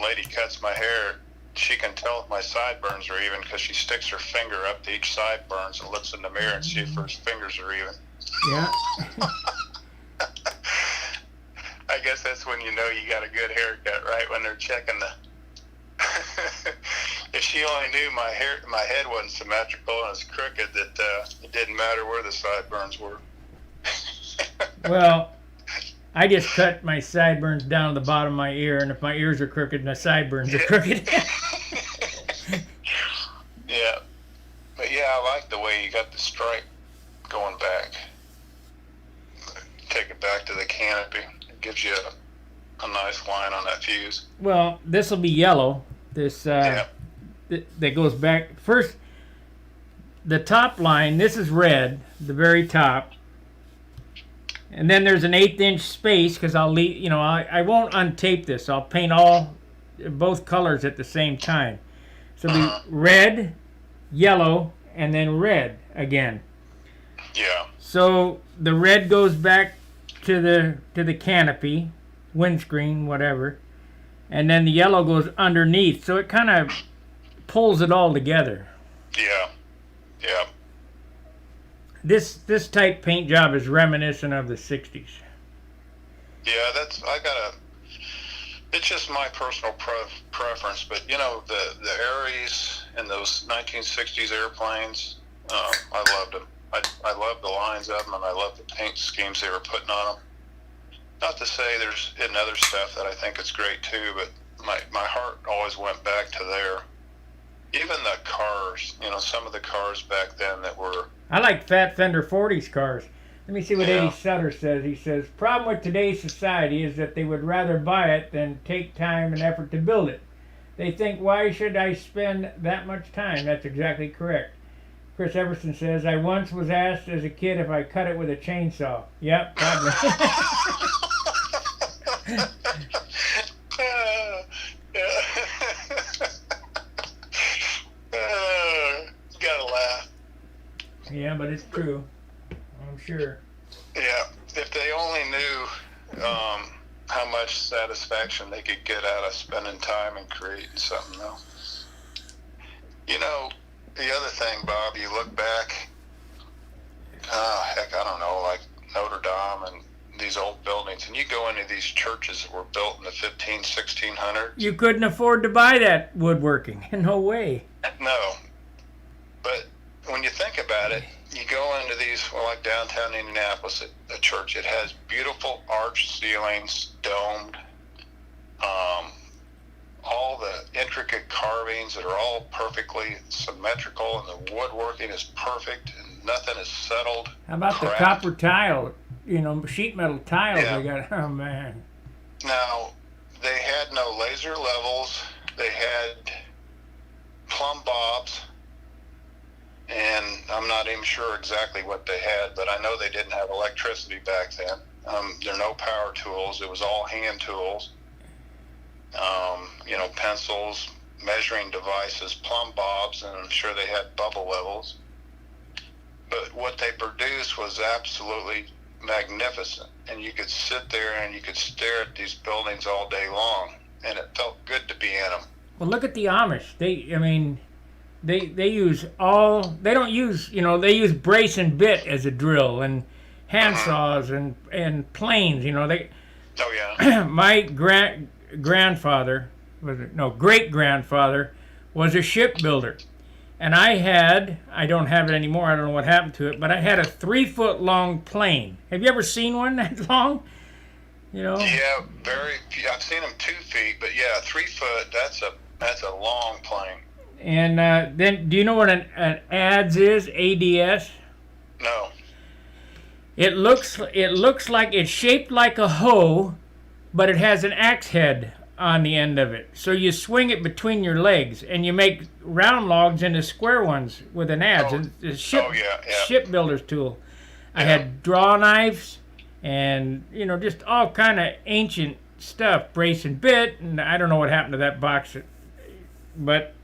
lady cuts my hair, she can tell if my sideburns are even because she sticks her finger up to each sideburns and looks in the mirror and see if her fingers are even. Yeah. I guess that's when you know you got a good haircut, right? When they're checking the. If she only knew my head wasn't symmetrical and it's crooked, that it didn't matter where the sideburns were. Well, I just cut my sideburns down to the bottom of my ear, and if my ears are crooked, my sideburns are crooked. Yeah, but yeah, I like the way you got the stripe going back. Take it back to the canopy. It gives you a nice line on that fuse. Well, this will be yellow. This that goes back first. The top line. This is red. The very top. And then there's an 1/8 inch space because I'll leave. I won't untape this. I'll paint both colors at the same time. So it'll be red, yellow, and then red again. Yeah. So the red goes back to the canopy, windscreen, whatever, and then the yellow goes underneath. So it kind of pulls it all together. Yeah. Yeah. This type paint job is reminiscent of the '60s. Yeah, it's just my personal preference, but the Aries and those 1960s airplanes, I loved them. I love the lines of them, and I love the paint schemes they were putting on them. Not to say there's other stuff that I think is great too, but my heart always went back to there. Even the cars, some of the cars back then that were... I like Fat Fender 40s cars. Let me see what Eddie Sutter says. He says, problem with today's society is that they would rather buy it than take time and effort to build it. They think, why should I spend that much time? That's exactly correct. Chris Everson says, I once was asked as a kid if I cut it with a chainsaw. Yep, probably. Gotta laugh. Yeah, but it's true. I'm sure. Yeah, if they only knew how much satisfaction they could get out of spending time and creating something else. The other thing, Bob, you look back, I don't know, like Notre Dame and these old buildings, and you go into these churches that were built in the 1600s. You couldn't afford to buy that woodworking. No way. No. But when you think about it, you go into these, like downtown Indianapolis, a church. It has beautiful arched ceilings, domed, all the intricate carvings that are all perfectly symmetrical, and the woodworking is perfect, and nothing is settled. How about the copper tile, sheet metal tiles they got? Oh, man. Now, they had no laser levels. They had plumb bobs. And I'm not even sure exactly what they had, but I know they didn't have electricity back then. There are no power tools. It was all hand tools. Pencils, measuring devices, plumb bobs, and I'm sure they had bubble levels. But what they produced was absolutely magnificent. And you could sit there and you could stare at these buildings all day long. And it felt good to be in them. Well, look at the Amish. they use they don't use, they use brace and bit as a drill, and handsaws and planes. Oh yeah. My grandfather great grandfather was a shipbuilder, and I don't have it anymore. I don't know what happened to it, but I had a 3 foot long plane. Have you ever seen one that long? Yeah, very. I've seen them 2 feet, but yeah, 3 foot. That's a long plane. And then, do you know what an ADS is? ADS. No. It looks like it's shaped like a hoe, but it has an axe head on the end of it. So you swing it between your legs, and you make round logs into square ones with an adze. It's a shipbuilder's tool. I had draw knives, and just all kind of ancient stuff, brace and bit, and I don't know what happened to that box, but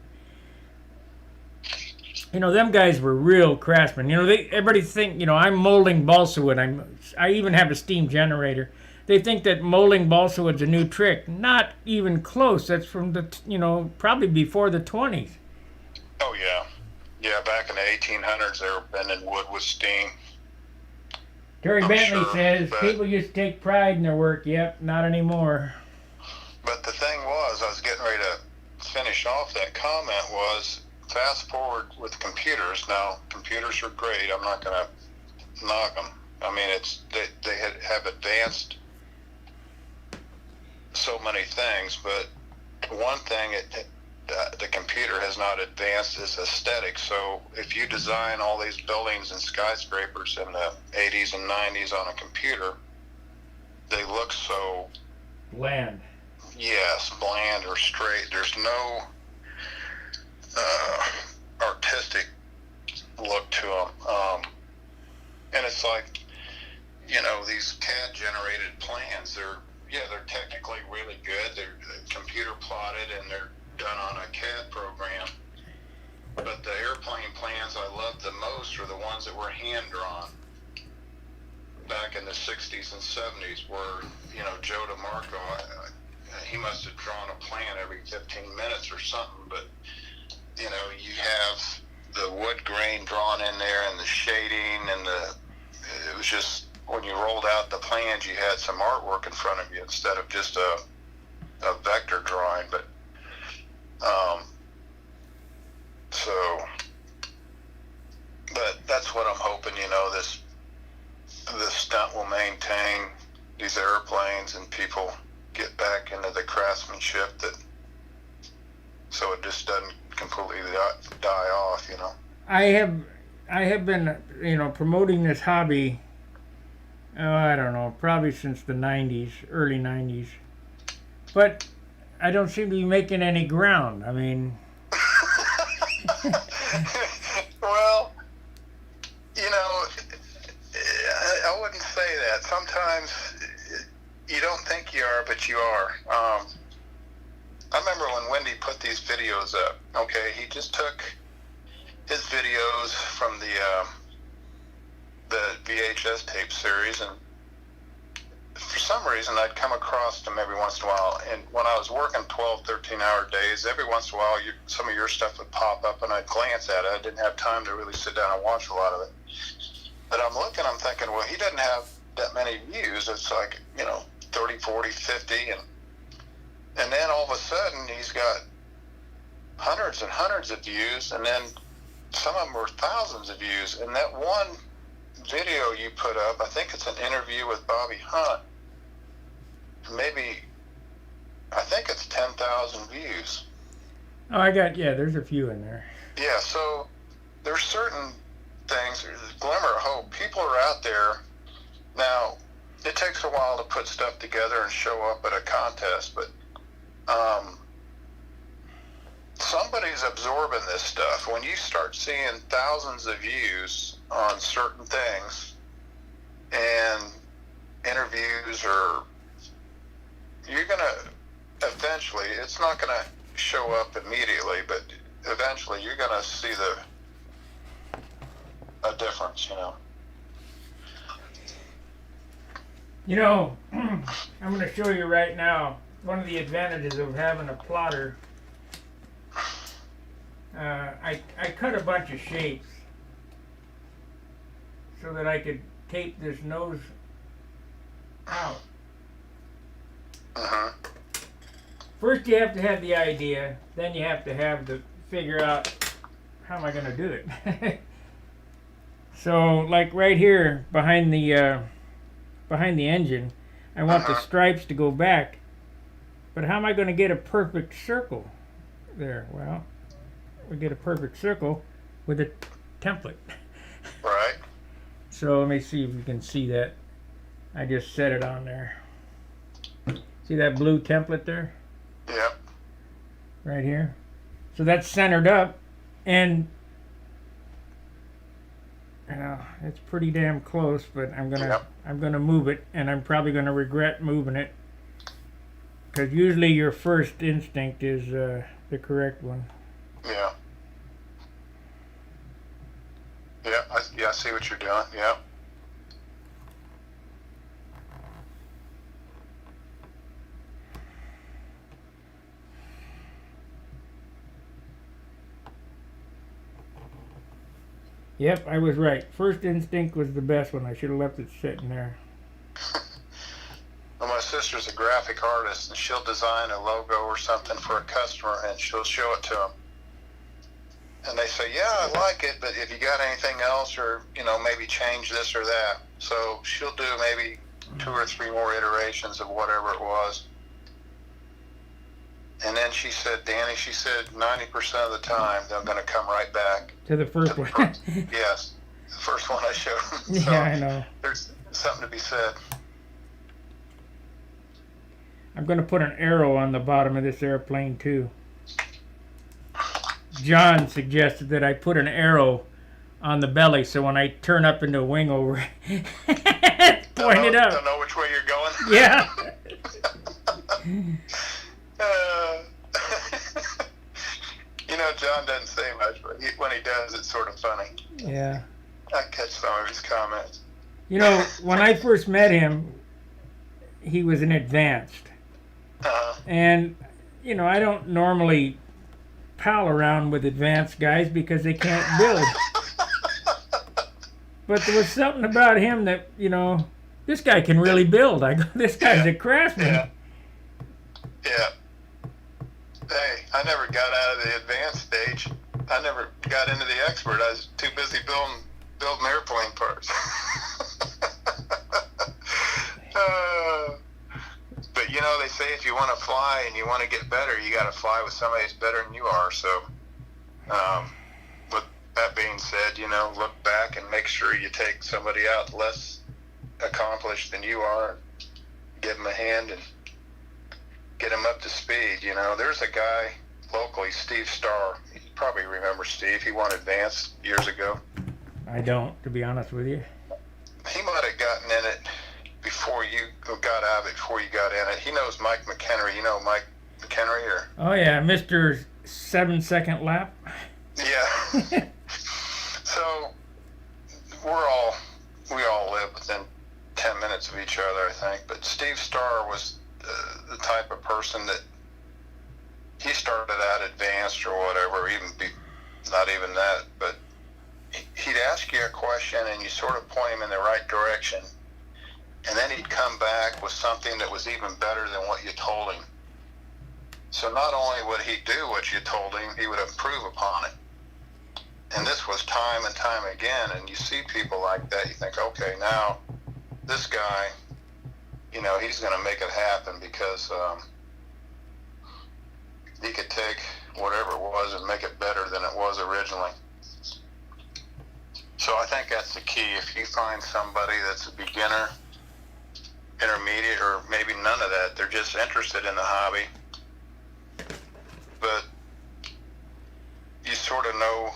them guys were real craftsmen. Everybody think, I'm molding balsa wood. I even have a steam generator. They think that molding balsa wood's a new trick. Not even close. That's from the, probably before the 20s. Oh yeah, yeah. Back in the 1800s, they were bending wood with steam. Terry Bentley says people used to take pride in their work. Yep, not anymore. But the thing was, I was getting ready to finish off that comment was, fast forward with computers. Now, computers are great. I'm not going to knock them. I mean, they have advanced so many things, but one thing the computer has not advanced is aesthetics. So if you design all these buildings and skyscrapers in the 80s and 90s on a computer, they look so bland. Yes, bland or straight. There's no artistic look to them. And it's like, these CAD generated plans, they're technically really good. They're computer plotted and they're done on a CAD program. But the airplane plans I loved the most are the ones that were hand drawn back in the 60s and 70s, where, Joe DeMarco, he must have drawn a plan every 15 minutes or something, but you have the wood grain drawn in there and the shading and it was just, when you rolled out the plans, you had some artwork in front of you instead of just a vector drawing. But but that's what I'm hoping, this stunt will maintain these airplanes and people get back into the craftsmanship, so it just doesn't completely die off. I have been promoting this hobby, I don't know, probably since the 90s, early 90s, but I don't seem to be making any ground. I mean, well, I wouldn't say that. Sometimes you don't think you are, but you are. I remember when Wendy put these videos up. Okay, he just took his videos from the VHS tape series, and for some reason I'd come across them every once in a while. And when I was working 12, 13-hour days, every once in a while some of your stuff would pop up, and I'd glance at it. I didn't have time to really sit down and watch a lot of it. But I'm thinking, well, he doesn't have that many views. It's like, 30, 40, 50, and then all of a sudden he's got hundreds and hundreds of views, and then some of them were thousands of views. And that one video you put up, I think it's an interview with Bobby Hunt, I think it's 10,000 views. Oh, there's a few in there. Yeah, so there's certain things, there's a glimmer of hope. People are out there. Now, it takes a while to put stuff together and show up at a contest, but somebody's absorbing this stuff. When you start seeing thousands of views on certain things and interviews, you're going to eventually, it's not going to show up immediately, but eventually you're going to see a difference, I'm going to show you right now one of the advantages of having a plotter. I cut a bunch of shapes so that I could tape this nose out. Uh-huh. First you have to have the idea, then you have to have to figure out how am I going to do it. So like right here behind the engine, I want the stripes to go back. But how am I going to get a perfect circle there? Well, we get a perfect circle with a template. Right. So let me see if you can see that. I just set it on there. See that blue template there? Yep. Right here. So that's centered up, and it's pretty damn close. But I'm gonna move it, and I'm probably gonna regret moving it, because usually your first instinct is the correct one. Yeah. Yeah. I see what you're doing. Yeah. Yep, I was right. First instinct was the best one. I should have left it sitting there. Well, my sister's a graphic artist, and she'll design a logo or something for a customer, and she'll show it to them. And they say, yeah, I like it, but if you got anything else, or, maybe change this or that. So she'll do maybe 2 or 3 more iterations of whatever it was. And then she said, Danny, 90% of the time, they're going to come right back. To the first one. Yes. The first one I showed them. So yeah, I know. There's something to be said. I'm going to put an arrow on the bottom of this airplane, too. John suggested that I put an arrow on the belly, so when I turn up into a wing over, point it up. Don't know which way you're going? Yeah. John doesn't say much, but when he does, it's sort of funny. Yeah. I catch some of his comments. When I first met him, he was an advanced. Uh-huh. And, I don't normally pal around with advanced guys because they can't build. But there was something about him that, this guy can really build. I go, this guy's a craftsman. Yeah. Hey, I never got out of the advanced stage. I never got into the expert. I was too busy building airplane parts. But they say if you want to fly and you want to get better, you got to fly with somebody who's better than you are. So, with that being said, look back and make sure you take somebody out less accomplished than you are, give them a hand and get them up to speed. There's a guy locally, Steve Starr. You probably remember Steve. He won advanced years ago. I don't, to be honest with you. He might have gotten in it before you got out of it, before you got in it. He knows Mike McHenry. You know Mike McHenry? Or? Oh, yeah, Mr. 7-second lap. Yeah. So, we all live within 10 minutes of each other, I think. But Steve Starr was the type of person that he started out advanced or whatever, not even that, but he'd ask you a question and you sort of point him in the right direction, and then he'd come back with something that was even better than what you told him. So not only would he do what you told him, he would improve upon it. And this was time and time again, and you see people like that, you think, okay, now this guy, he's going to make it happen, because he could take whatever it was and make it better than it was originally. So I think that's the key. If you find somebody that's a beginner, intermediate, or maybe none of that, they're just interested in the hobby, but you sort of know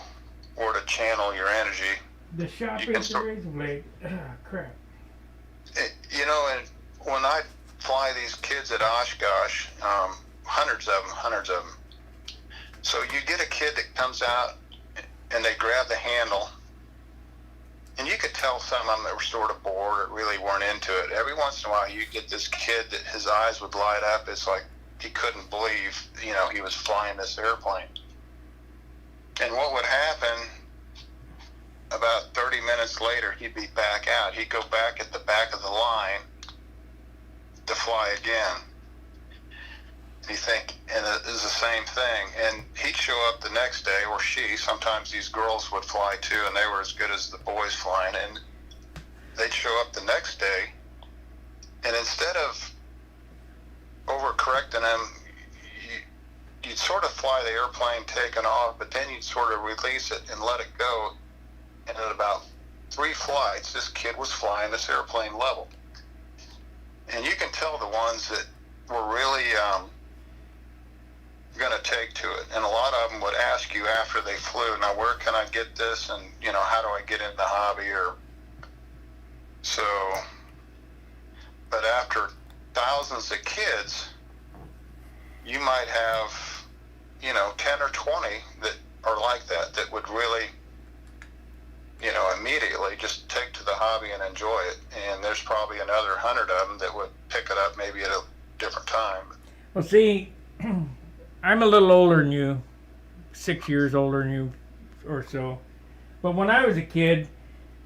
where to channel your energy. The sharpest razor blade. Crap. And when I fly these kids at Oshkosh, hundreds of them. So you get a kid that comes out and they grab the handle, and you could tell some of them that were sort of bored or really weren't into it. Every once in a while you get this kid that his eyes would light up. It's like he couldn't believe, he was flying this airplane. And what would happen, about 30 minutes later, he'd be back out. He'd go back at the back of the line to fly again. You think, and it is the same thing. And he'd show up the next day, or she. Sometimes these girls would fly too, and they were as good as the boys flying. And they'd show up the next day, and instead of overcorrecting them, you'd sort of fly the airplane taking off, but then you'd sort of release it and let it go. And at about 3 flights, this kid was flying this airplane level. And you can tell the ones that were really going to take to it. And a lot of them would ask you after they flew, now where can I get this? And, how do I get in the hobby? Or so, but after thousands of kids, you might have, 10 or 20 that are like that would really, immediately just take to the hobby and enjoy it. And there's probably another 100 of them that would pick it up maybe at a different time. Well, see, I'm a little older than you, 6 years older than you or so. But when I was a kid,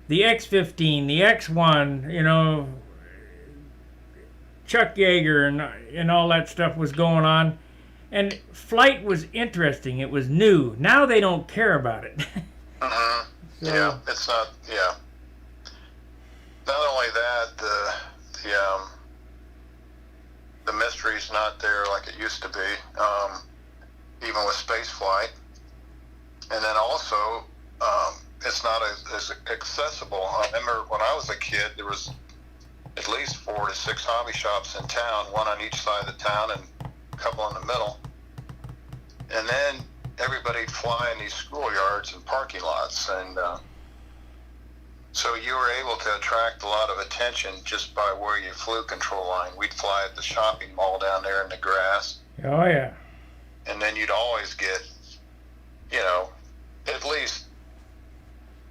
the X-15, the X-1, Chuck Yeager and all that stuff was going on. And flight was interesting. It was new. Now they don't care about it. Mm-hmm. So, yeah, it's not, yeah. Not only that, the mystery's not there like it used to be, even with space flight. And then also, it's not as accessible. I remember when I was a kid, there was at least 4 to 6 hobby shops in town, one on each side of the town and a couple in the middle. And then everybody'd fly in these schoolyards and parking lots. And so you were able to attract a lot of attention just by where you flew control line. We'd fly at the shopping mall down there in the grass. Oh, yeah. And then you'd always get, at least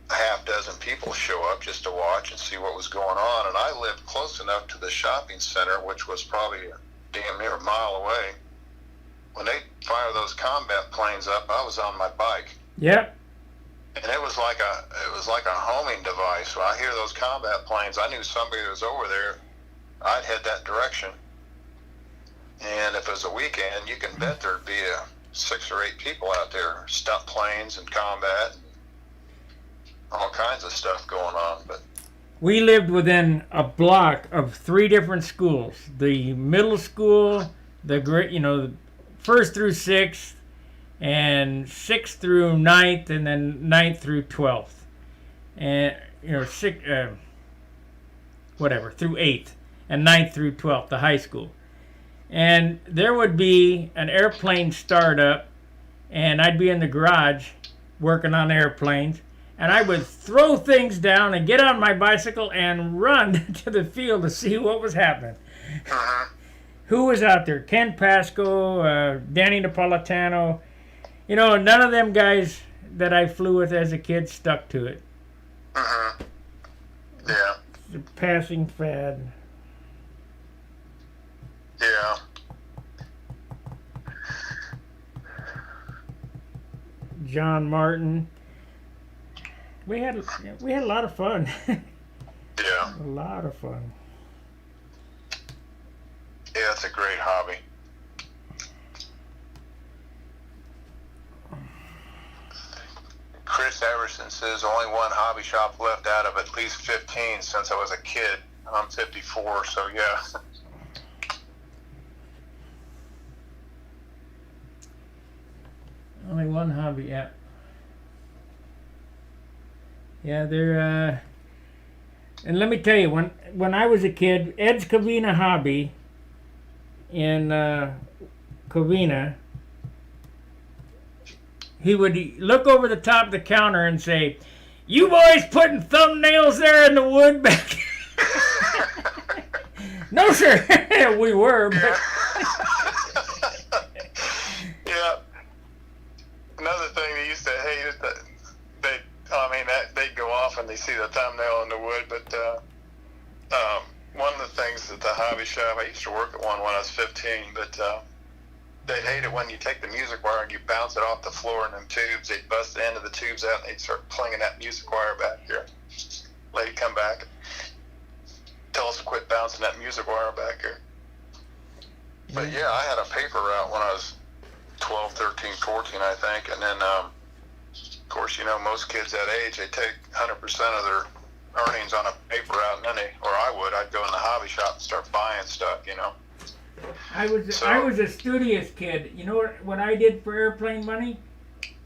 a half dozen people show up just to watch and see what was going on. And I lived close enough to the shopping center, which was probably a damn near a mile away. When they fire those combat planes up, I was on my bike. Yep. And it was like a homing device. So I hear those combat planes, I knew somebody was over there. I'd head that direction. And if it was a weekend, you can bet there'd be 6 or 8 people out there, stunt planes and combat, and all kinds of stuff going on. But we lived within a block of 3 different schools: the middle school, the first through 6th, and 6th through 9th, and then 9th through 12th, and through 8th, and 9th through 12th, the high school. And there would be an airplane startup, and I'd be in the garage working on airplanes, and I would throw things down and get on my bicycle and run to the field to see what was happening. uh-huh. Who was out there? Ken Pasco, Danny Napolitano. None of them guys that I flew with as a kid stuck to it. Uh-huh. Yeah. It's a passing fad. Yeah. John Martin. We had a lot of fun. Yeah. A lot of fun. Yeah, it's a great hobby. Chris Everson says only one hobby shop left out of at least 15 since I was a kid. I'm 54, so yeah. Only one hobby, yeah. Yeah, they're, and let me tell you, when I was a kid, Ed's Covina Hobby in Covina, he would look over the top of the counter and say, "You boys putting thumbnails there in the wood back?" No, sir. We were, but... Yeah. Another thing they used to hate is that they'd go off and they see the thumbnail in the wood, but one of the things at the hobby shop, I used to work at one when I was 15, but they'd hate it when you take the music wire and you bounce it off the floor in them tubes. They'd bust the end of the tubes out and they'd start clinging that music wire back here. Lady come back and tell us to quit bouncing that music wire back here. But yeah, I had a paper route when I was 12, 13, 14, I think. And then, of course, you know, most kids that age, they take 100% of their earnings on a paper route, and then I'd go in the hobby shop and start buying stuff, you know. I was a studious kid. You know what I did for airplane money?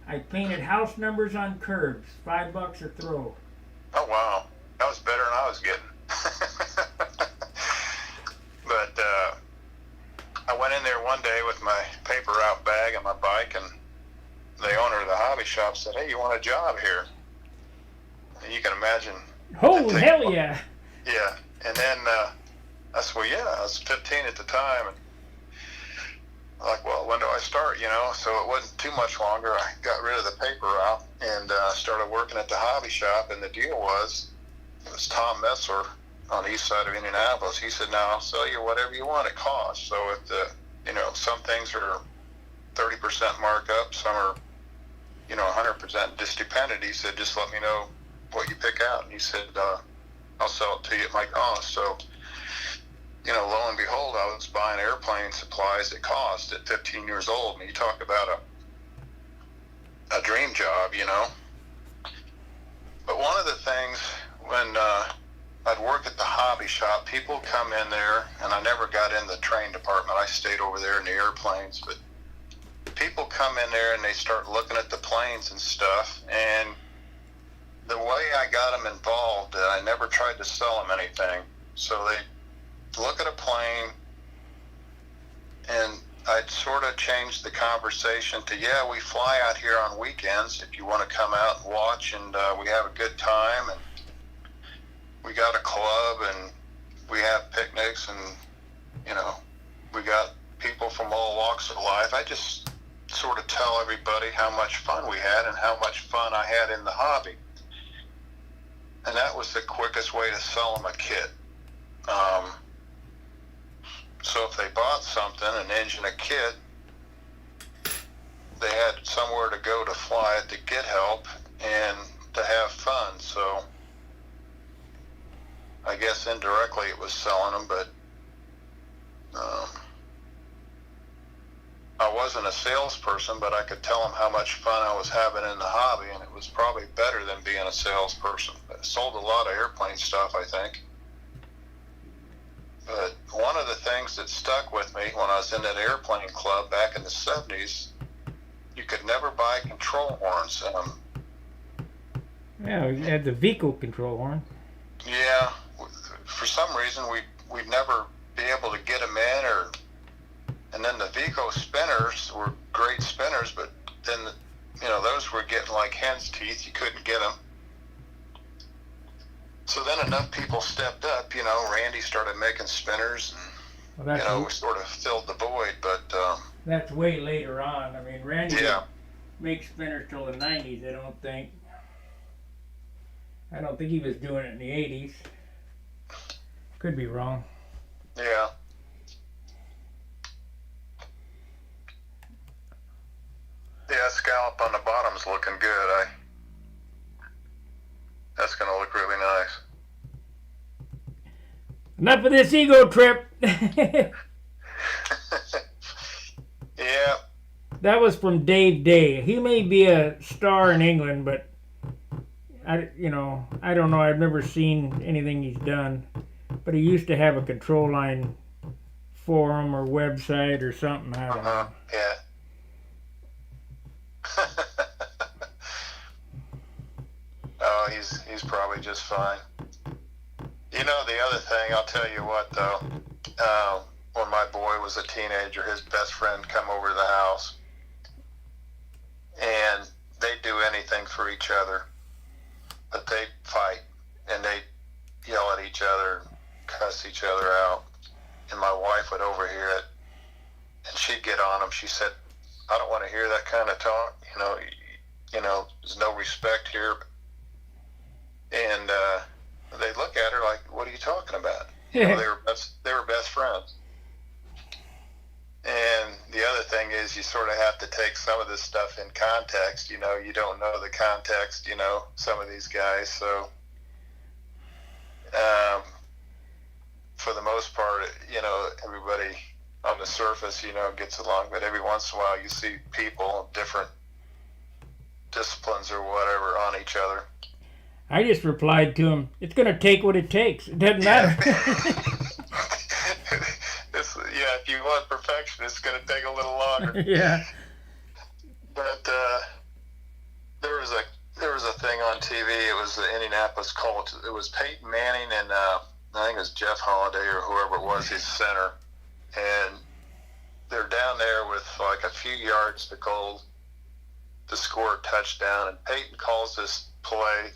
I painted house numbers on curbs, $5 a throw. Oh wow, that was better than I was getting. But I went in there one day with my paper route bag and my bike, and the owner of the hobby shop said, "Hey, you want a job here?" And you can imagine. Oh hell yeah! Yeah, and then I said, "Well, yeah." I was 15 at the time, and I'm like, "Well, when do I start?" You know, so it wasn't too much longer. I got rid of the paper route and started working at the hobby shop. And the deal was, it was Tom Messler on the east side of Indianapolis. He said, "Now I'll sell you whatever you want at cost." So if you know, some things are 30% markup, some are, you know, 100%. Just depended. He said, "Just let me know what you pick out." And he said, "I'll sell it to you at my cost." So, you know, lo and behold, I was buying airplane supplies at cost at 15 years old. And you talk about a dream job, you know. But one of the things when I'd work at the hobby shop, people come in there, and I never got in the train department. I stayed over there in the airplanes, but people come in there and they start looking at the planes and stuff, and the way I got them involved, I never tried to sell them anything. So they look at a plane, and I'd sort of change the conversation to, "Yeah, we fly out here on weekends if you want to come out and watch, and we have a good time, and we got a club, and we have picnics, and, you know, we got people from all walks of life." I just sort of tell everybody how much fun we had and how much fun I had in the hobby. And that was the quickest way to sell them a kit. So if they bought something, an engine, a kit, they had somewhere to go to fly it, to get help, and to have fun. So I guess indirectly it was selling them, but I wasn't a salesperson, but I could tell them how much fun I was having in the hobby, and it was probably better than being a salesperson. I sold a lot of airplane stuff, I think. But one of the things that stuck with me when I was in that airplane club back in the 70s, you could never buy control horns. Yeah, you had the vehicle control horn. Yeah, for some reason we'd never be able to get them in, and then the Vico spinners were great spinners, but then, you know, those were getting like hen's teeth. You couldn't get them. So then enough people stepped up, you know, Randy started making spinners, and, you know, we sort of filled the void, but... that's way later on. I mean, Randy didn't make spinners till the 90s, I don't think. I don't think he was doing it in the 80s. Could be wrong. Yeah. Yeah, scallop on the bottom's looking good. That's going to look really nice. Enough of this ego trip. Yeah. That was from Dave Day. He may be a star in England, but I don't know. I've never seen anything he's done. But he used to have a control line forum or website or something. I don't know. Yeah. Oh, he's probably just fine. You know, the other thing, I'll tell you what, though, when my boy was a teenager, his best friend come over to the house, and they'd do anything for each other, but they'd fight, and they'd yell at each other, cuss each other out, and my wife would overhear it, and she'd get on him. She said, "I don't want to hear that kind of talk. You know, there's no respect here." And they look at her like, "What are you talking about?" You know, they were best friends. And the other thing is you sort of have to take some of this stuff in context. You know, you don't know the context, you know, some of these guys. So, for the most part, you know, everybody on the surface, you know, gets along. But every once in a while you see people of different disciplines or whatever on each other. I just replied to him, it's going to take what it takes. It doesn't matter. Yeah, if you want perfection, it's going to take a little longer. Yeah. But there was a thing on TV. It was the Indianapolis Colts. It was Peyton Manning and I think it was Jeff Holiday or whoever it was, his center. And they're down there with like a few yards to goal to score a touchdown. And Peyton calls this play,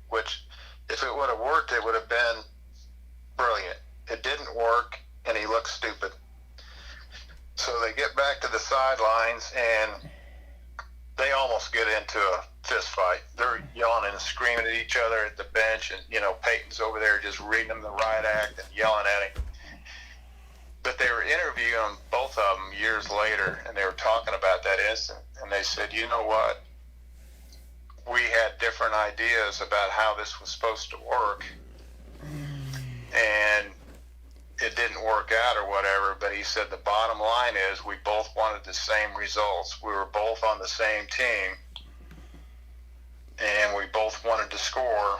which if it would have worked, it would have been brilliant. It didn't work, and he looked stupid. So they get back to the sidelines, and they almost get into a fist fight. They're yelling and screaming at each other at the bench, and, you know, Peyton's over there just reading them the riot act and yelling at him. But they were interviewing both of them years later, and they were talking about that incident, and they said, you know what? We had different ideas about how this was supposed to work, and it didn't work out or whatever, but he said the bottom line is we both wanted the same results. We were both on the same team, and we both wanted to score,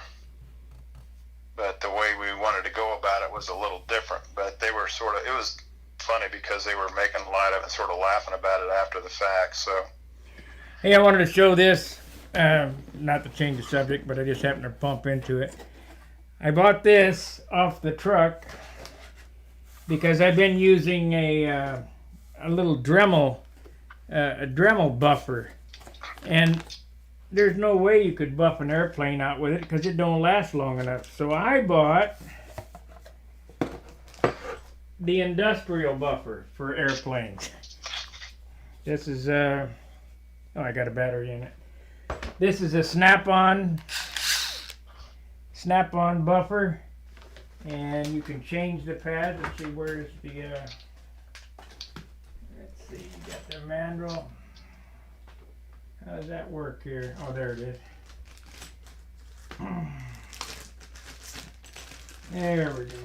but the way we wanted to go about it was a little different. But they were sort of, it was funny because they were making light of it, sort of laughing about it after the fact. So, Hey, I wanted to show this, not to change the subject, but I just happened to bump into it. I bought this off the truck because I've been using a little Dremel, a Dremel buffer, and there's no way you could buff an airplane out with it because it don't last long enough. So I bought the industrial buffer for airplanes. This is oh, I got a battery in it. This is a snap-on buffer, and you can change the pads. Let's see, where's the let's see, you got the mandrel. How does that work here? Oh, there it is. There we go.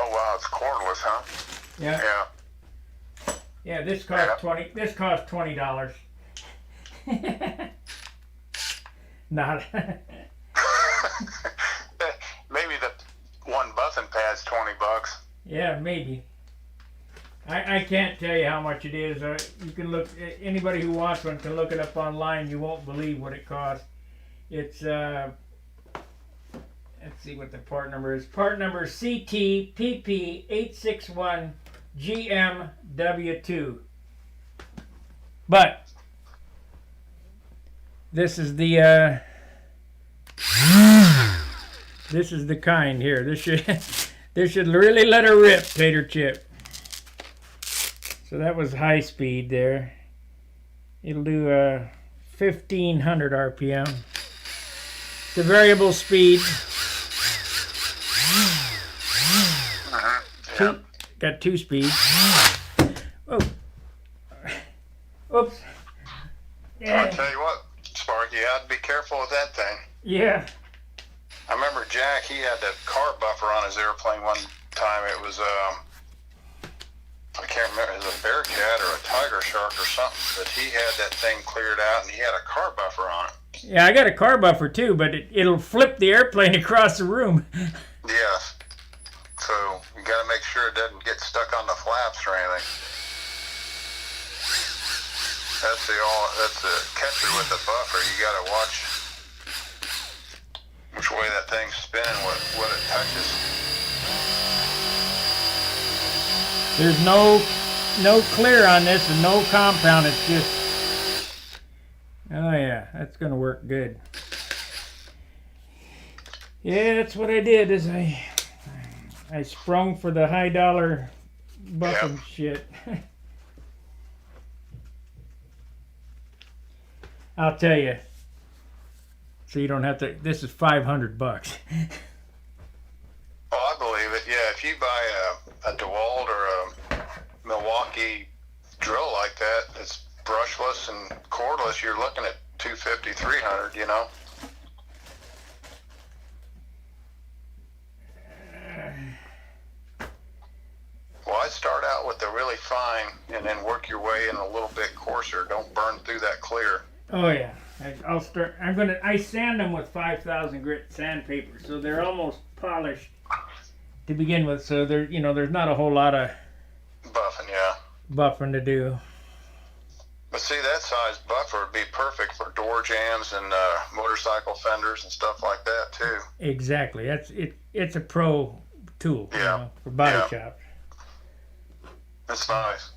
oh wow, it's cordless, huh? Yeah. Yeah. Yeah, this cost This cost $20. Not. Maybe the one buffing pad's $20. Yeah, maybe. I can't tell you how much it is. You can look. Anybody who wants one can look it up online. You won't believe what it costs. It's let's see what the part number is. Part number CTPP861GMW2. But this is the kind here. This should really let her rip, Tater Chip. So that was high speed there. It'll do 1500 RPM. It's a variable speed. Got two speeds. Oh. Oops. Yeah. I'll tell you what, Sparky, you have to be careful with that thing. Yeah. I remember Jack, he had that car buffer on his airplane one time. It was, I can't remember, it was a Bearcat or a Tiger Shark or something, but he had that thing cleared out and he had a car buffer on it. Yeah, I got a car buffer too, but it'll flip the airplane across the room. Yes. So you got to make sure it doesn't get stuck on the flaps or anything. That's the catcher with the buffer. You got to watch which way that thing's spinning, what it touches. There's no clear on this and no compound. It's just, oh yeah, that's gonna work good. Yeah, that's what I did. Is I sprung for the high dollar buffing shit. I'll tell you. So you don't have to. This is $500. Oh, I believe it. Yeah, if you buy a DeWalt or a Milwaukee drill like that, it's brushless and cordless, you're looking at 250, 300, you know. Well, I'd start out with the really fine and then work your way in a little bit coarser. Don't burn through that clear. Oh yeah, I sand them with 5,000 grit sandpaper, so they're almost polished to begin with. So there's not a whole lot of Buffing, yeah. buffing to do. But see, that size buffer would be perfect for door jams and motorcycle fenders and stuff like that too. Exactly. That's it. It's a pro tool, Yeah. For body Yeah. shops. That's nice.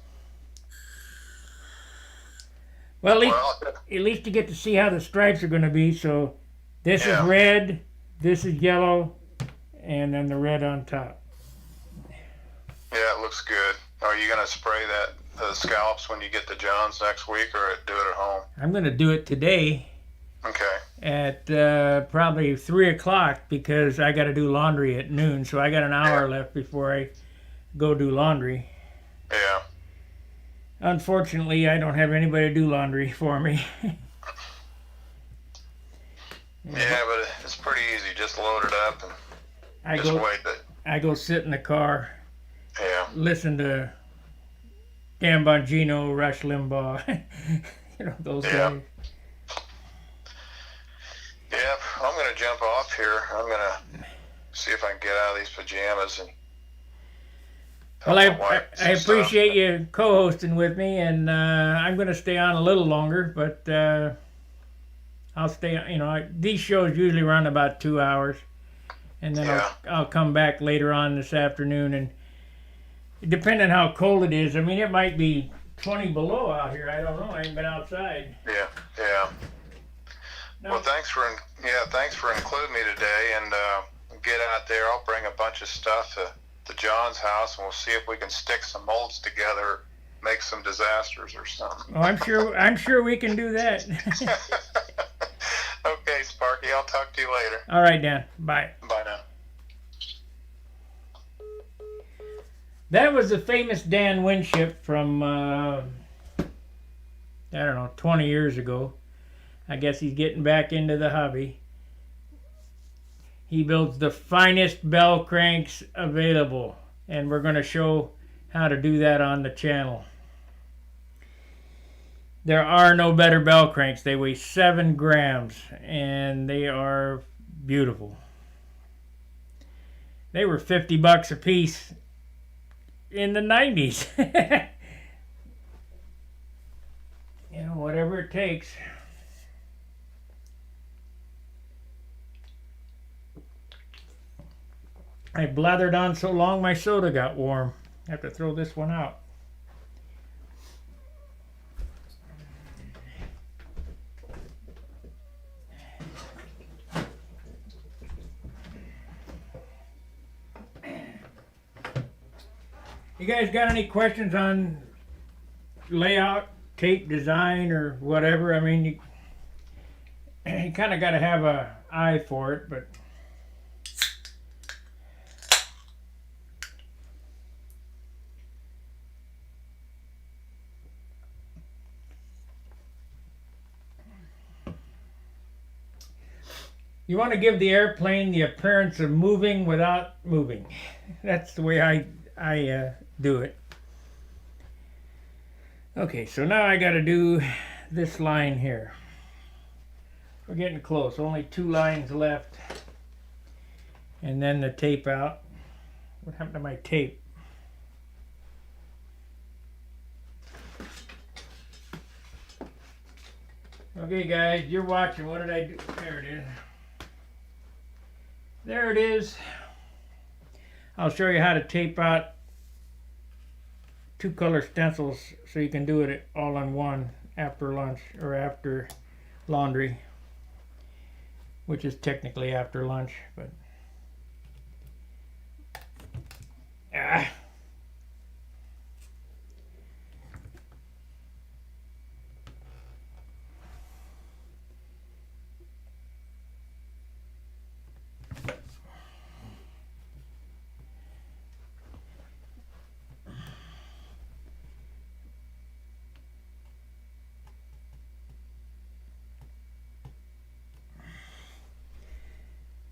Well, at least you get to see how the stripes are going to be. So this is red, this is yellow, and then the red on top. Yeah, it looks good. Are you going to spray the scallops when you get the Johns next week, or do it at home? I'm going to do it today. Okay. At probably 3 o'clock because I got to do laundry at noon. So I got an hour left before I go do laundry. Yeah. Unfortunately, I don't have anybody to do laundry for me. Yeah, but it's pretty easy. Just load it up and wait it. I go sit in the car, listen to Dan Bongino, Rush Limbaugh, those guys. Yep, I'm going to jump off here. I'm going to see if I can get out of these pajamas and. Well, I appreciate you co-hosting with me, and I'm going to stay on a little longer, but I'll stay. These shows usually run about 2 hours, and then I'll come back later on this afternoon, and depending on how cold it is, I mean, it might be 20 below out here. I don't know. I ain't been outside. Yeah. No. Well, thanks for including me today, and get out there. I'll bring a bunch of stuff to John's house, and we'll see if we can stick some molds together, make some disasters or something. Oh, I'm sure we can do that. Okay, Sparky, I'll talk to you later. All right, Dan. Bye. Bye now. That was the famous Dan Winship from, 20 years ago. I guess he's getting back into the hobby. He builds the finest bell cranks available, and we're going to show how to do that on the channel. There are no better bell cranks. They weigh 7 grams, and they are beautiful. They were $50 a piece in the 90s. Whatever it takes. I blathered on so long my soda got warm. I have to throw this one out. You guys got any questions on layout, tape design, or whatever? I mean, you kind of got to have an eye for it, but... You want to give the airplane the appearance of moving without moving. That's the way I do it. Okay, so now I got to do this line here. We're getting close. Only 2 lines left. And then the tape out. What happened to my tape? Okay, guys, you're watching. What did I do? There it is. There it is. I'll show you how to tape out 2 color stencils so you can do it all in one after lunch or after laundry, which is technically after lunch, but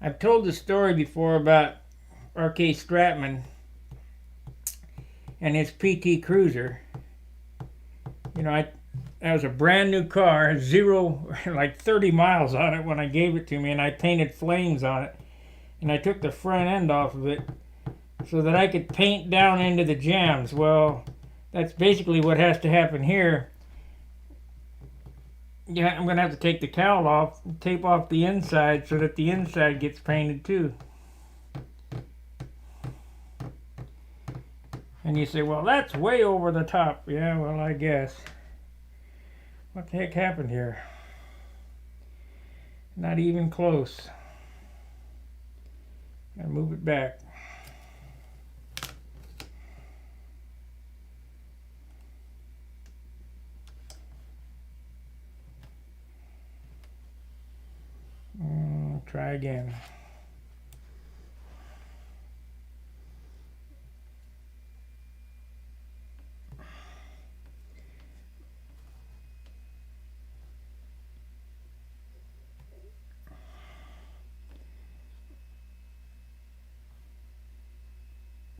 I've told the story before about R.K. Stratman and his PT Cruiser. You know, that was a brand new car, like 30 miles on it when I gave it to me, and I painted flames on it. And I took the front end off of it so that I could paint down into the jambs. Well, that's basically what has to happen here. Yeah, I'm going to have to take the cowl off, tape off the inside so that the inside gets painted too. And you say, well, that's way over the top. Yeah, well, I guess. What the heck happened here? Not even close. Gotta move it back. Try again.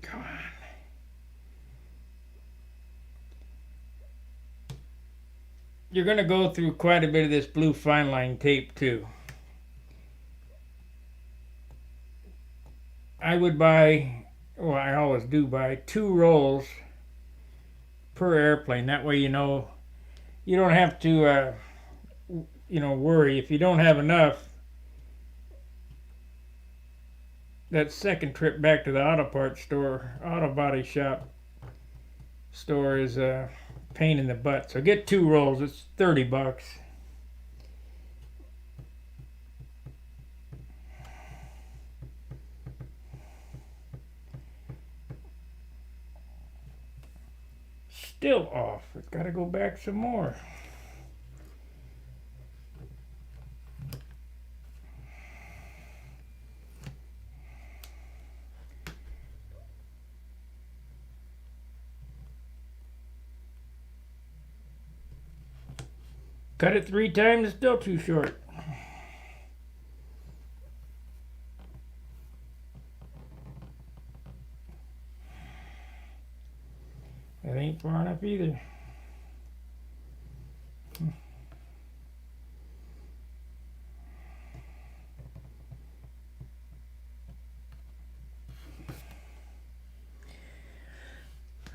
Come on. You're going to go through quite a bit of this blue fine line tape too. I would buy, well, I always do buy 2 rolls per airplane. That way, you know, you don't have to, worry. If you don't have enough, that second trip back to the auto parts store, auto body shop store is a pain in the butt. So get 2 rolls. It's $30. Still off. It's got to go back some more. Cut it 3 times, it's still too short. That ain't far enough either.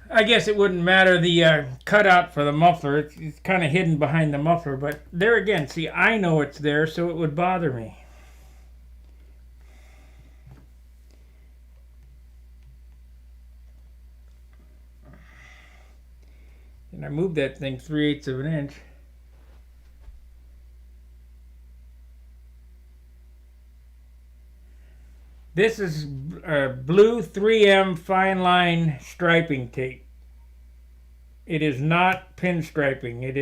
I guess it wouldn't matter the cutout for the muffler. It's kind of hidden behind the muffler, but there again, see, I know it's there, so it would bother me. And I moved that thing 3/8 of an inch. This is blue 3M fine line striping tape. It is not pinstriping. It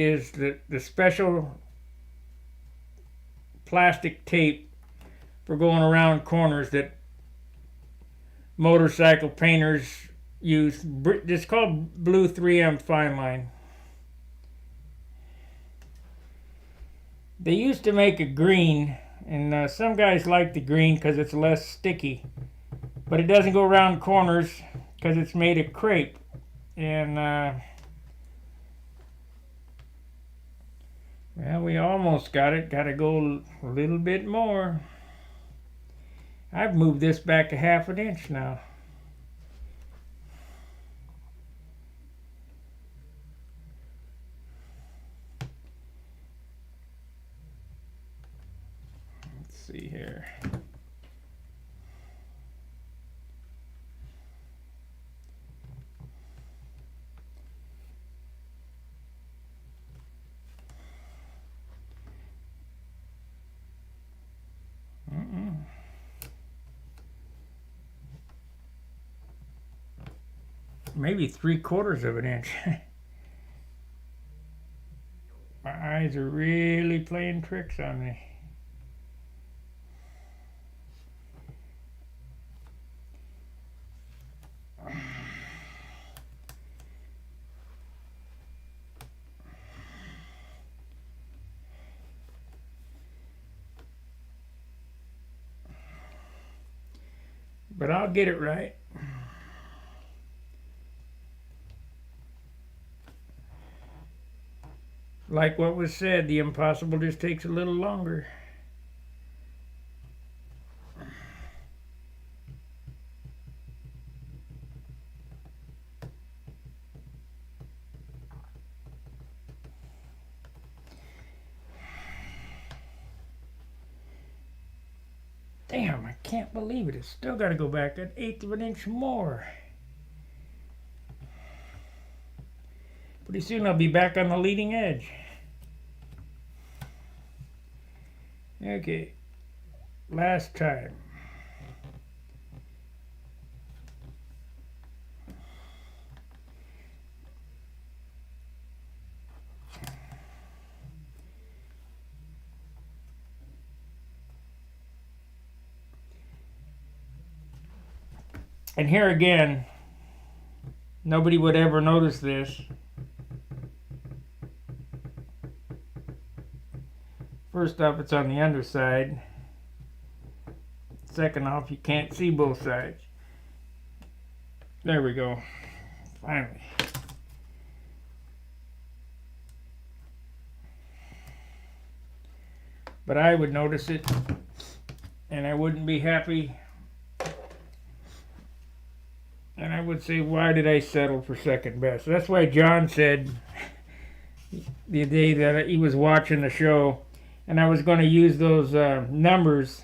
is the special plastic tape for going around corners that motorcycle painters use. It's called blue 3M fine line. They used to make a green, and some guys like the green because it's less sticky, but it doesn't go around corners because it's made of crepe. And well, we almost got it. Got to go a little bit more. I've moved this back a 1/2 inch now. Let's see here. Maybe 3/4 of an inch. My eyes are really playing tricks on me. But I'll get it right. Like what was said, the impossible just takes a little longer. Damn, I can't believe it. It's still got to go back an eighth of an inch more. Pretty soon I'll be back on the leading edge. Okay, last time. And here again, nobody would ever notice this. First off, it's on the underside. Second off, you can't see both sides. There we go. Finally. But I would notice it, and I wouldn't be happy. And I would say, why did I settle for second best? That's why John said the day that he was watching the show, and I was going to use those numbers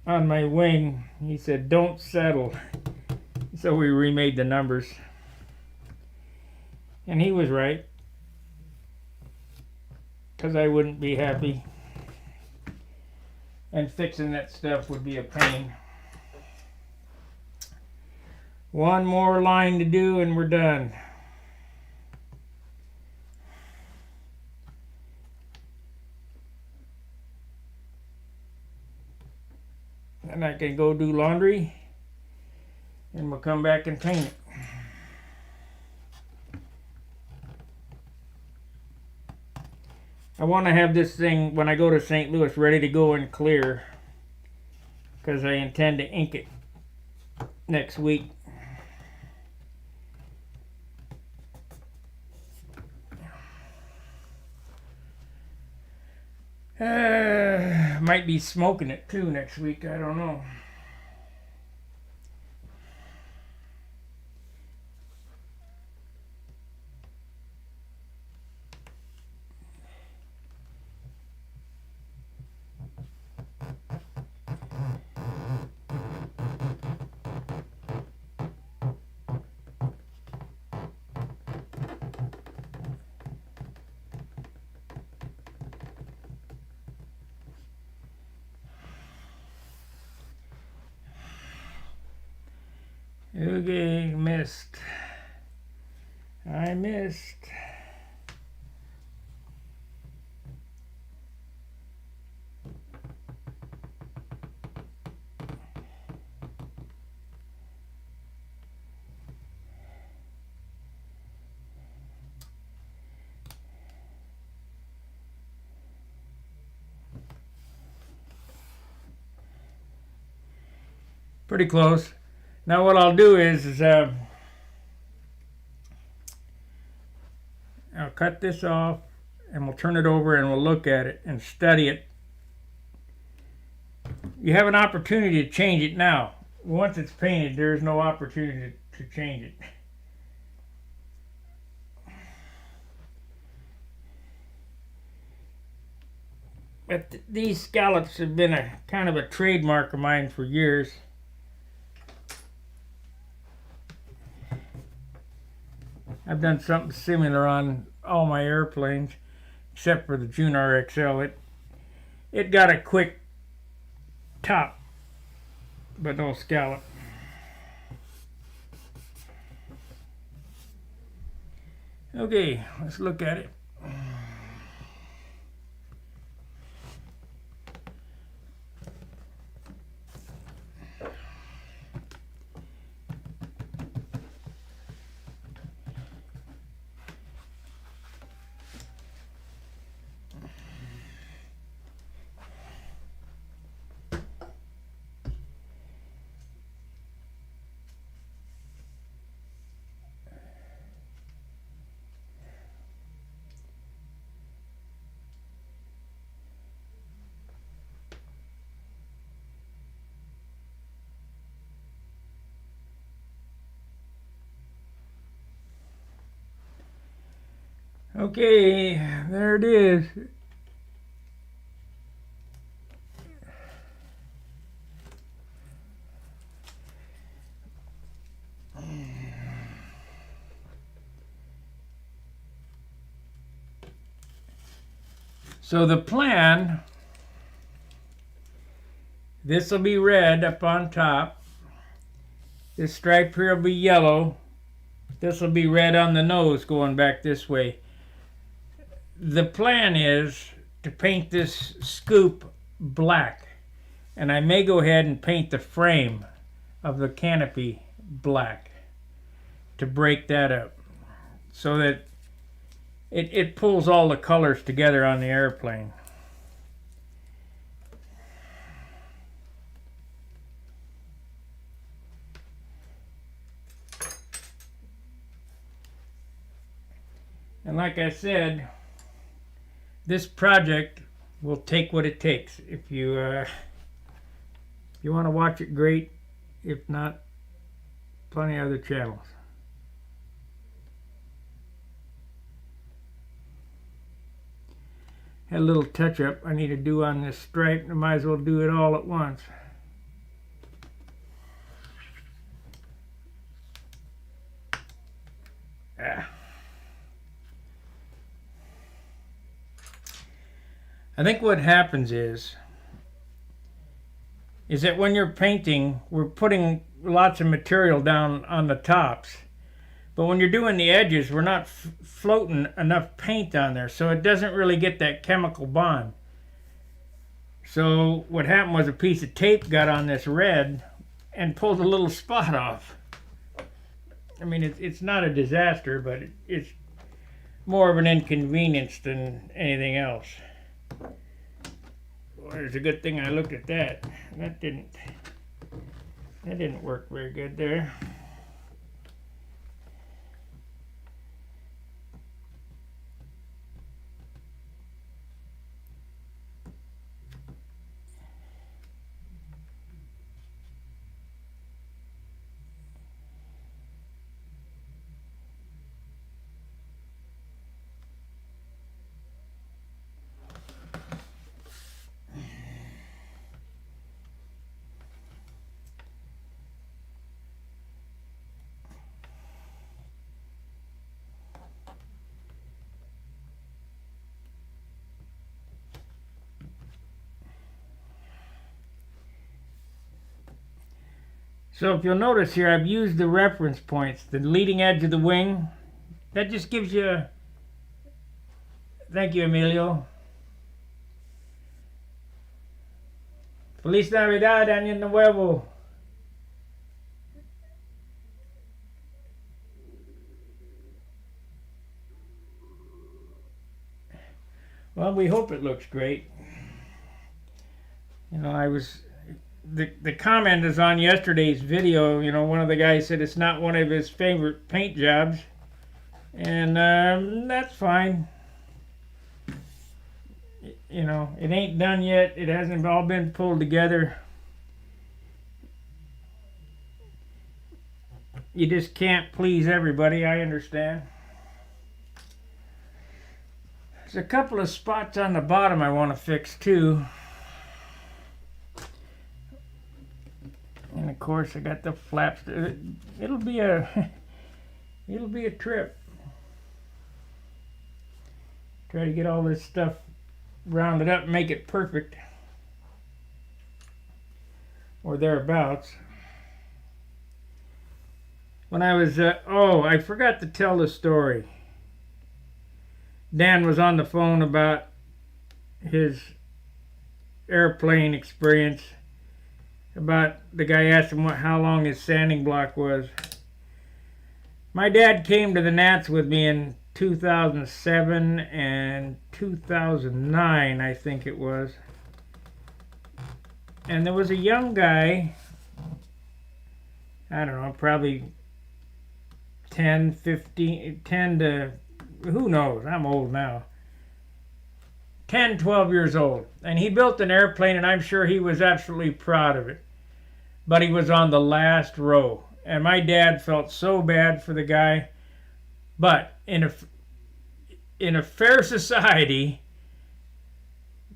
on my wing. He said, don't settle. So we remade the numbers. And he was right, because I wouldn't be happy. And fixing that stuff would be a pain. One more line to do and we're done. And I can go do laundry and we'll come back and paint it. I want to have this thing when I go to St. Louis ready to go and clear, because I intend to ink it next week. Might be smoking it too next week, I don't know. Okay, missed. I missed. Pretty close. Now what I'll do is I'll cut this off and we'll turn it over and we'll look at it and study it. You have an opportunity to change it now. Once it's painted, there is no opportunity to change it. But these scallops have been a kind of a trademark of mine for years. I've done something similar on all my airplanes, except for the June RXL. It got a quick top, but no scallop. Okay, let's look at it. Okay, there it is. So the plan, this will be red up on top. This stripe here will be yellow. This will be red on the nose going back this way. The plan is to paint this scoop black. And I may go ahead and paint the frame of the canopy black to break that up so that it pulls all the colors together on the airplane. And like I said, this project will take what it takes. If you want to watch it, great. If not, plenty of other channels. Had a little touch up I need to do on this stripe. I might as well do it all at once. I think what happens is that when you're painting, we're putting lots of material down on the tops. But when you're doing the edges, we're not floating enough paint on there, so it doesn't really get that chemical bond. So what happened was a piece of tape got on this red and pulled a little spot off. I mean, it's not a disaster, but it's more of an inconvenience than anything else. Well, it's a good thing I looked at that. That didn't work very good there. So if you'll notice here, I've used the reference points, the leading edge of the wing. That just gives you, thank you, Emilio. Feliz Navidad, Año Nuevo. Well, we hope it looks great. You know, the comment is on yesterday's video. You know, one of the guys said it's not one of his favorite paint jobs, and that's fine. You know, it ain't done yet. It hasn't all been pulled together. You just can't please everybody, I understand. There's a couple of spots on the bottom I want to fix too. And of course I got the flaps. It'll be a trip. Try to get all this stuff rounded up and make it perfect. Or thereabouts. When I was, I forgot to tell the story. Dan was on the phone about his airplane experience. About the guy asked him how long his sanding block was. My dad came to the Nats with me in 2007 and 2009, I think it was. And there was a young guy, I don't know, probably 10 to, who knows, I'm old now. 10, 12 years old. And he built an airplane, and I'm sure he was absolutely proud of it. But he was on the last row. And my dad felt so bad for the guy. But in a fair society,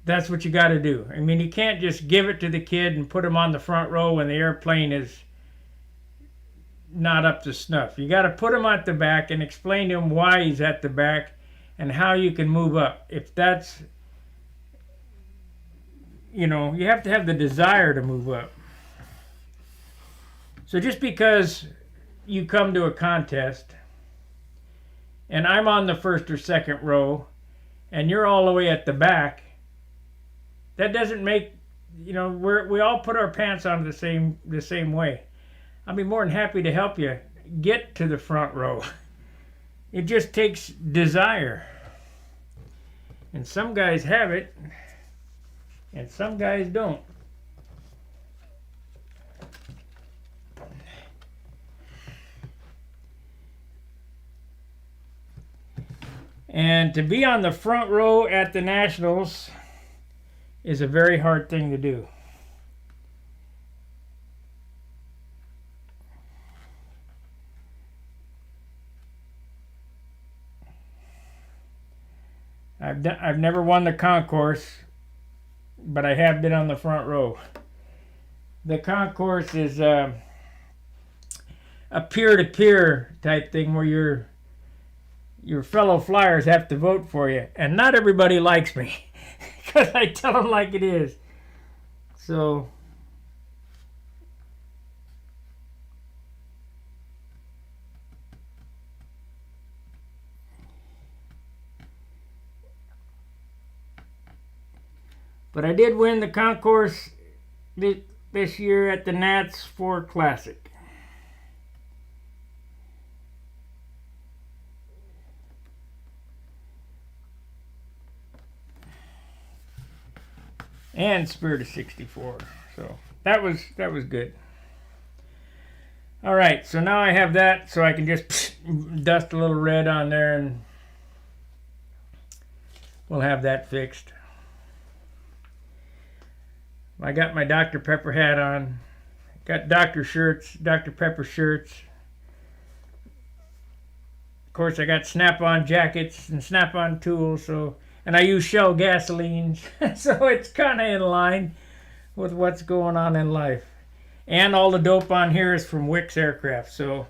that's what you got to do. I mean, you can't just give it to the kid and put him on the front row when the airplane is not up to snuff. You got to put him at the back and explain to him why he's at the back and how you can move up. If that's, you have to have the desire to move up. So just because you come to a contest and I'm on the first or second row and you're all the way at the back, that doesn't make, we all put our pants on the same way. I'll be more than happy to help you get to the front row. It just takes desire. And some guys have it, and some guys don't. And to be on the front row at the Nationals is a very hard thing to do. I've never won the concourse, but I have been on the front row. The concourse is a peer-to-peer type thing where your fellow flyers have to vote for you, and not everybody likes me because I tell them like it is. So but I did win the concourse this year at the Nats 4 Classic. And Spirit of 64. So that was good. All right, so now I have that, so I can just dust a little red on there and we'll have that fixed. I got my Dr. Pepper hat on. Got Dr. Pepper shirts. Of course, I got snap-on jackets and snap-on tools, and I use Shell gasolines, so it's kind of in line with what's going on in life. And all the dope on here is from Wix Aircraft, so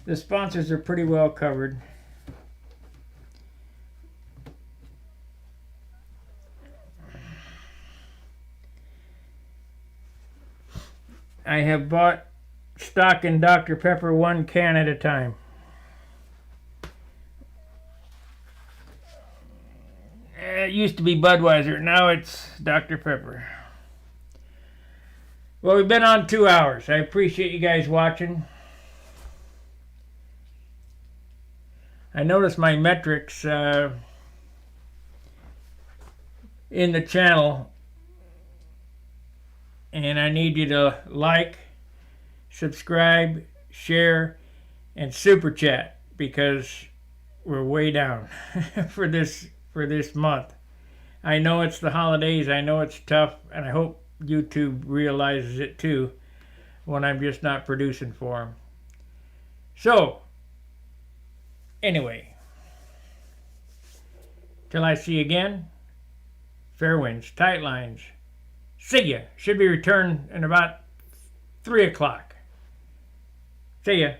the sponsors are pretty well covered. I have bought stock in Dr. Pepper 1 can at a time. It used to be Budweiser, now it's Dr. Pepper. Well, we've been on 2 hours. I appreciate you guys watching. I noticed my metrics in the channel, and I need you to like, subscribe, share, and super chat because we're way down for this month. I know it's the holidays, I know it's tough, and I hope YouTube realizes it too when I'm just not producing for them. So, anyway, till I see you again, fair winds, tight lines. See ya. Should be returned in about 3 o'clock. See ya.